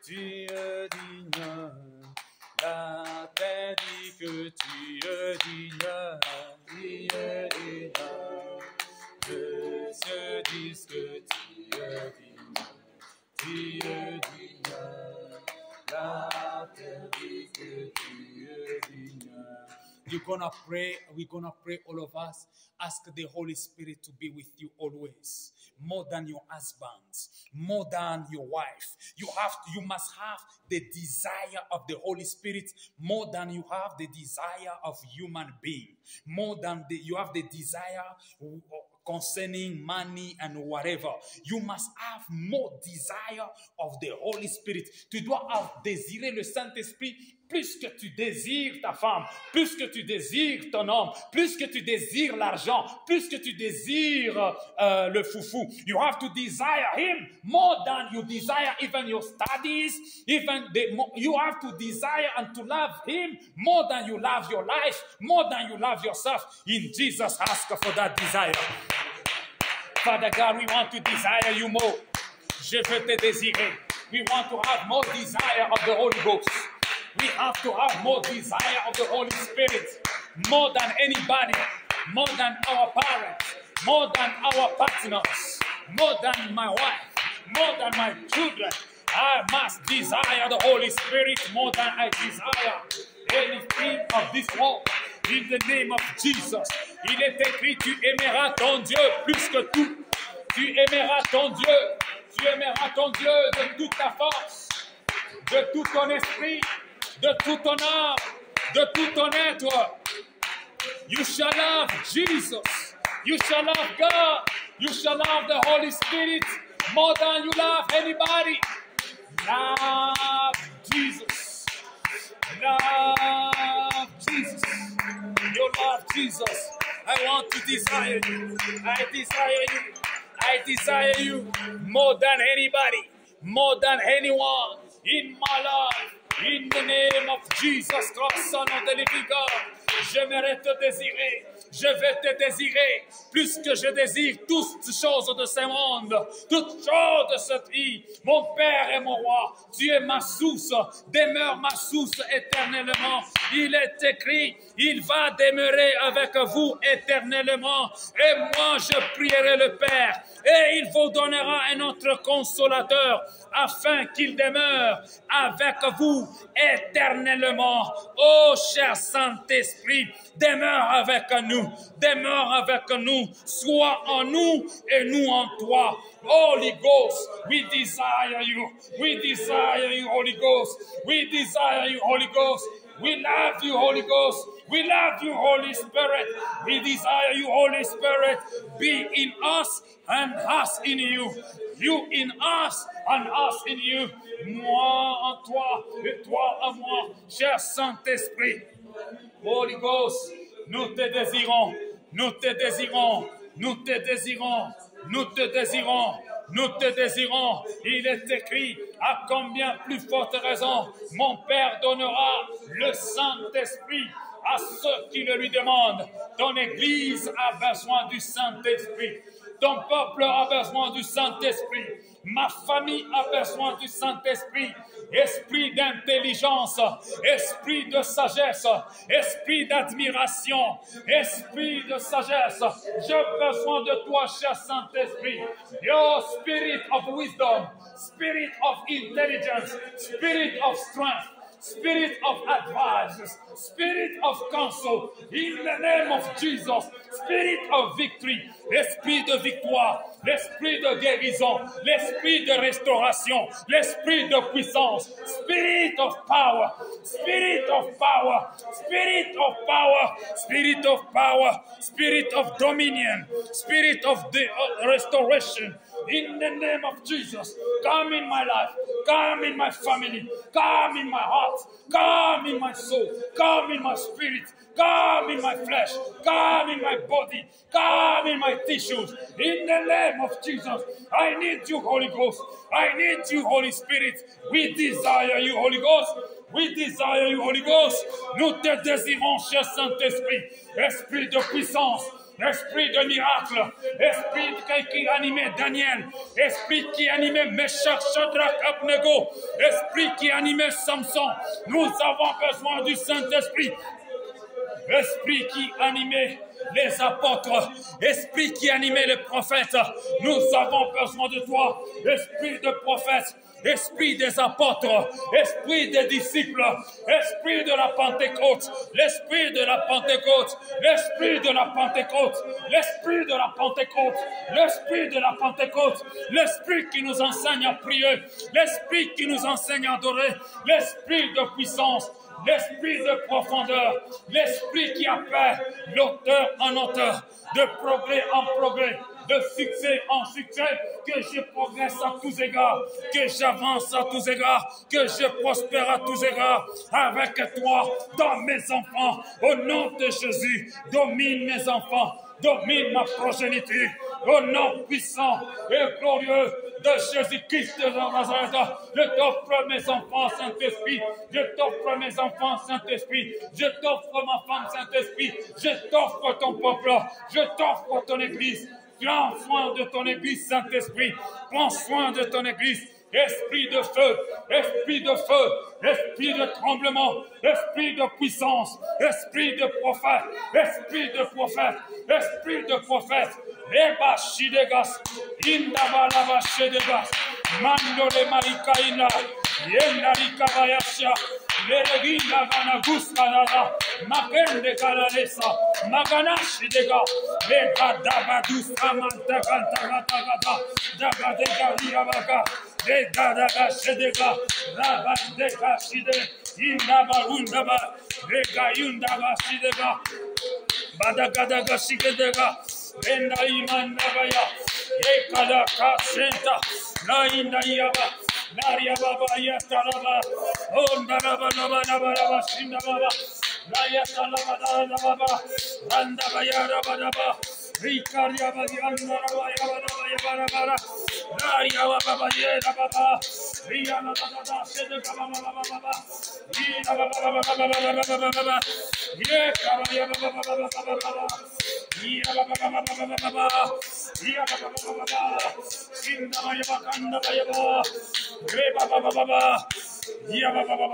digne, la terre dit que tu es digne, les cieux disent que tu es digne, la terre dit que tu es digne. We're gonna pray, all of us. Ask the Holy Spirit to be with you always, more than your husbands, more than your wife. You must have the desire of the Holy Spirit more than you have the desire of human being, more than you have the desire concerning money and whatever. You must have more desire of the Holy Spirit. Tu dois désirer le Saint-Esprit plus que tu désires ta femme, plus que tu désires ton homme, plus que tu désires l'argent, plus que tu désires le foufou. You have to desire him more than you desire even your studies, you have to desire and to love him more than you love your life, more than you love yourself. In Jesus, ask for that desire. Father God, we want to desire you more. Je veux te désirer. We want to have more desire of the Holy Ghost. We have to have more desire of the Holy Spirit, more than anybody, more than our parents, more than our partners, more than my wife, more than my children. I must desire the Holy Spirit more than I desire anything of this world. In the name of Jesus, il est écrit, tu aimeras ton Dieu plus que tout. Tu aimeras ton Dieu. Tu aimeras ton Dieu de toute ta force, de tout ton esprit, de toute ton âme, de tout ton être. You shall love Jesus. You shall love God. You shall love the Holy Spirit more than you love anybody. Love Jesus. Love Jesus. You love Jesus. I want to desire you. I desire you. I desire you more than anybody, more than anyone in my life. In the name of Jesus Christ, Son of the living God, j'aimerais te désirer. Je vais te désirer plus que je désire toutes choses de ce monde, toutes choses de cette vie. Mon Père et mon Roi, tu es ma source, demeure ma source éternellement. Il est écrit, il va demeurer avec vous éternellement. Et moi, je prierai le Père, et il vous donnera un autre consolateur, afin qu'il demeure avec vous éternellement. Ô cher Saint-Esprit, demeure avec nous, sois en nous et nous en toi. Holy Ghost, we desire you, Holy Ghost, we desire you, Holy Ghost, we love you, Holy Ghost, we love you, Holy Spirit, we desire you, Holy Spirit, be in us and us in you, you in us and us in you, moi en toi et toi en moi, cher Saint-Esprit. Holy Ghost, nous te désirons, nous te désirons, nous te désirons, nous te désirons, nous te désirons. Il est écrit, à combien plus forte raison, mon Père donnera le Saint-Esprit à ceux qui le lui demandent. Ton Église a besoin du Saint-Esprit. Ton peuple a besoin du Saint-Esprit. Ma famille a besoin du Saint-Esprit. Esprit d'intelligence, esprit de sagesse, esprit d'admiration, esprit de sagesse. J'ai besoin de toi, cher Saint-Esprit. Your spirit of wisdom, spirit of intelligence, spirit of strength, spirit of advice, spirit of counsel, in the name of Jesus, spirit of victory, l'esprit de victoire, l'esprit de guérison, l'esprit de restauration, l'esprit de puissance, spirit of power, spirit of power, spirit of power, spirit of power, spirit of dominion, spirit of restoration, In the name of Jesus, come in my life, come in my family, come in my heart, come in my soul, come in my spirit, come in my flesh, come in my body, come in my tissues. In the name of Jesus, I need you, Holy Ghost. I need you, Holy Spirit. We desire you, Holy Ghost. We desire you, Holy Ghost. Nous te désirons, cher Saint-Esprit. Esprit de puissance, esprit de miracle, esprit qui animait Daniel, esprit qui animait Meshach, Shadrach, Abnego, esprit qui animait Samson. Nous avons besoin du Saint-Esprit. Esprit qui animait les apôtres, esprit qui animait les prophètes, nous avons besoin de toi, esprit de prophète, esprit des apôtres, esprit des disciples, esprit de la Pentecôte, l'esprit de la Pentecôte, l'esprit de la Pentecôte, l'esprit de la Pentecôte, l'esprit de la Pentecôte, l'esprit qui nous enseigne à prier, l'esprit qui nous enseigne à adorer, l'esprit de puissance, l'esprit de profondeur, l'esprit qui appelle l'auteur en auteur, de progrès en progrès, de succès en succès, que je progresse à tous égards, que j'avance à tous égards, que je prospère à tous égards avec toi dans mes enfants. Au nom de Jésus, domine mes enfants, domine ma progéniture, au nom puissant et glorieux de Jésus-Christ de Nazareth. Je t'offre mes enfants, Saint-Esprit. Je t'offre mes enfants, Saint-Esprit. Je t'offre ma femme, Saint-Esprit. Je t'offre ton peuple. Je t'offre ton Église. Prends soin de ton Église, Saint-Esprit. Prends soin de ton Église. Esprit de feu, esprit de feu, esprit de tremblement, esprit de puissance, esprit de prophète, esprit de prophète, esprit de prophète. Eba shidegas, indaba lava shidegas, mando le marikaina, yenda rikabayasha, leregina gana guskanara, makende kanalesa, magana shidega, lega daba dusamanta kanta gata, daga dega riabaga. Dega shedega, raba dega shide, indaba undaba, dega yundaba shidega, badagadaga shigedega, enda imandaba ya, ekada kasenta, na inda yaba, naria baba yataraba, ondaraba naba naba naba shindaba, na yatalaba naba, randaba yaraba naba. Rikaria Badiana Yabara, Daria Baba Yeda Baba, Riana Baba, Sedeka Baba, Ina Baba, Yekaria Baba, Ia Baba, Ia Baba, Sinda Yabakanda Yaba, Reba Baba, Ia Baba,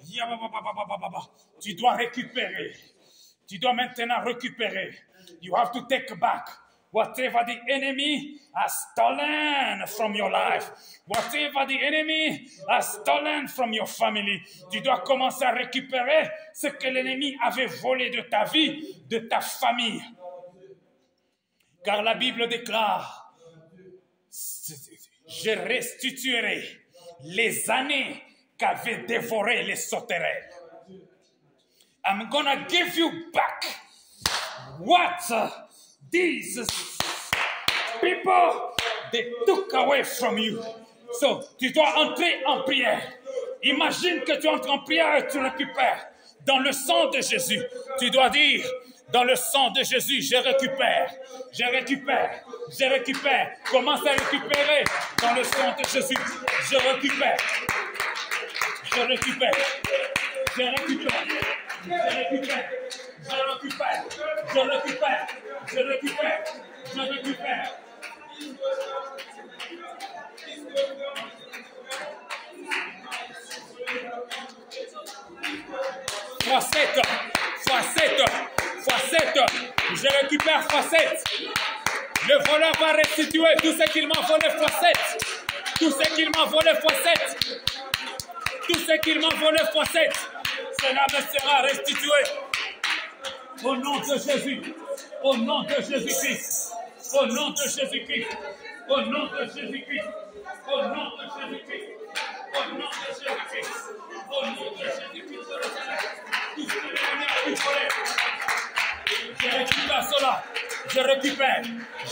Ia Baba. Tu dois récupérer. Tu dois maintenant récupérer. You have to take back whatever the enemy has stolen from your life. Whatever the enemy has stolen from your family. Tu dois commencer à récupérer ce que l'ennemi avait volé de ta vie, de ta famille. Car la Bible déclare, je restituerai les années qu'avaient dévoré les sauterelles. I'm gonna give you back what these people they took away from you. So, tu dois entrer en prière. Imagine que tu entres en prière et tu récupères. Dans le sang de Jésus, tu dois dire, dans le sang de Jésus, je récupère, je récupère, je récupère. Commence à récupérer dans le sang de Jésus. Je récupère. Je récupère, je récupère, je récupère, je récupère, je récupère, je récupère, je récupère. Fois 7, je récupère fois 7. Le voleur va restituer tout ce qu'il m'a volé fois 7. Tout ce qu'il m'a volé fois 7. Tout ce qu'il m'a volé fois 7, cela me sera restitué. Au nom de Jésus, au nom de Jésus-Christ, au nom de Jésus-Christ, au nom de Jésus-Christ, au nom de Jésus-Christ, au nom de Jésus-Christ, au nom de Jésus-Christ, tout ce que l'ennemi a pu voler, je récupère. récupère cela. Je récupère,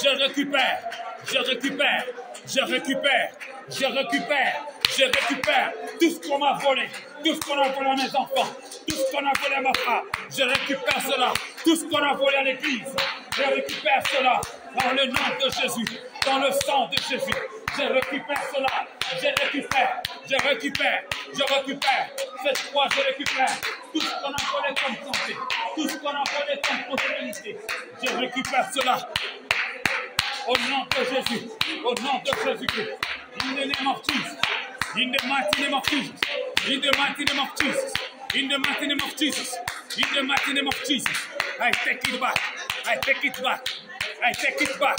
je récupère, je récupère, je récupère, je récupère, je récupère tout ce qu'on m'a volé, tout ce qu'on a volé à mes enfants, tout ce qu'on a volé à ma femme. Je récupère cela, tout ce qu'on a volé à l'église. Je récupère cela dans le nom de Jésus, dans le sang de Jésus. Je récupère cela, je récupère, je récupère, je récupère. Cette fois, je récupère tout ce qu'on a volé comme santé, tout ce qu'on a volé comme prospérité. Je récupère cela au nom de Jésus, au nom de Jésus-Christ. In the name of Jesus, in the mighty name of Jesus, in the mighty name of Jesus, in the mighty name of Jesus, in the mighty name of Jesus. I take it back, I take it back, I take it back.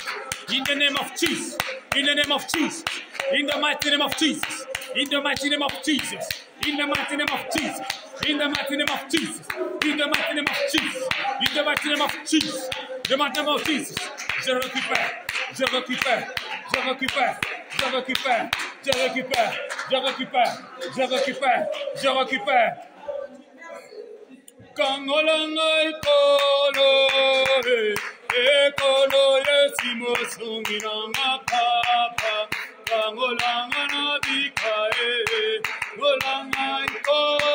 In the name of Jesus, in the name of Jesus, in the mighty name of Jesus, in the mighty name of Jesus, in the mighty name of Jesus, in the mighty name of Jesus, in the mighty name of Jesus, in the mighty name of Jesus, in the mighty name of Jesus. Je récupère, je récupère, je récupère, je récupère, je récupère, je récupère, je récupère, je récupère. Kangolangai kolo, ekolo yesimo sungina ngapapa. Kangolanga na bikae, ngolangai kolo,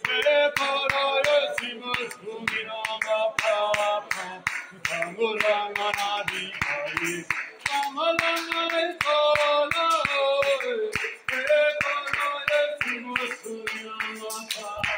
ekolo yesimo sungina ngapapa. Kangolanga na bikae, kangolangai kolo, ekolo yesimo sungina ngapapa.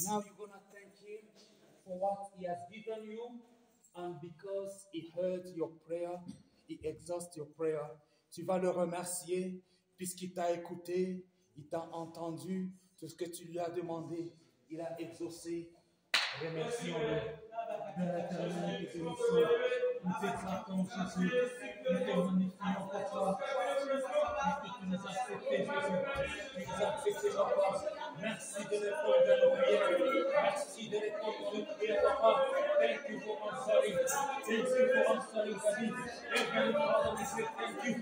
Now you're going to thank him for what he has given you, and because he heard your prayer, he exauced your prayer. Tu vas le remercier puisqu'il t'a écouté, il t'a entendu, tout ce que tu lui as demandé, il a exaucé. Remercions-le. Père éternel, nous te bénissons, nous t'exaltons Jésus, nous te magnifions pour toi, puisque tu nous as accepté Jésus, tu nous as accepté Papa. Merci de répondre à nos prières, merci de répondre à nos prières Papa. Thank you for answering, thank you for answering David. Heavenly Father, we say thank you.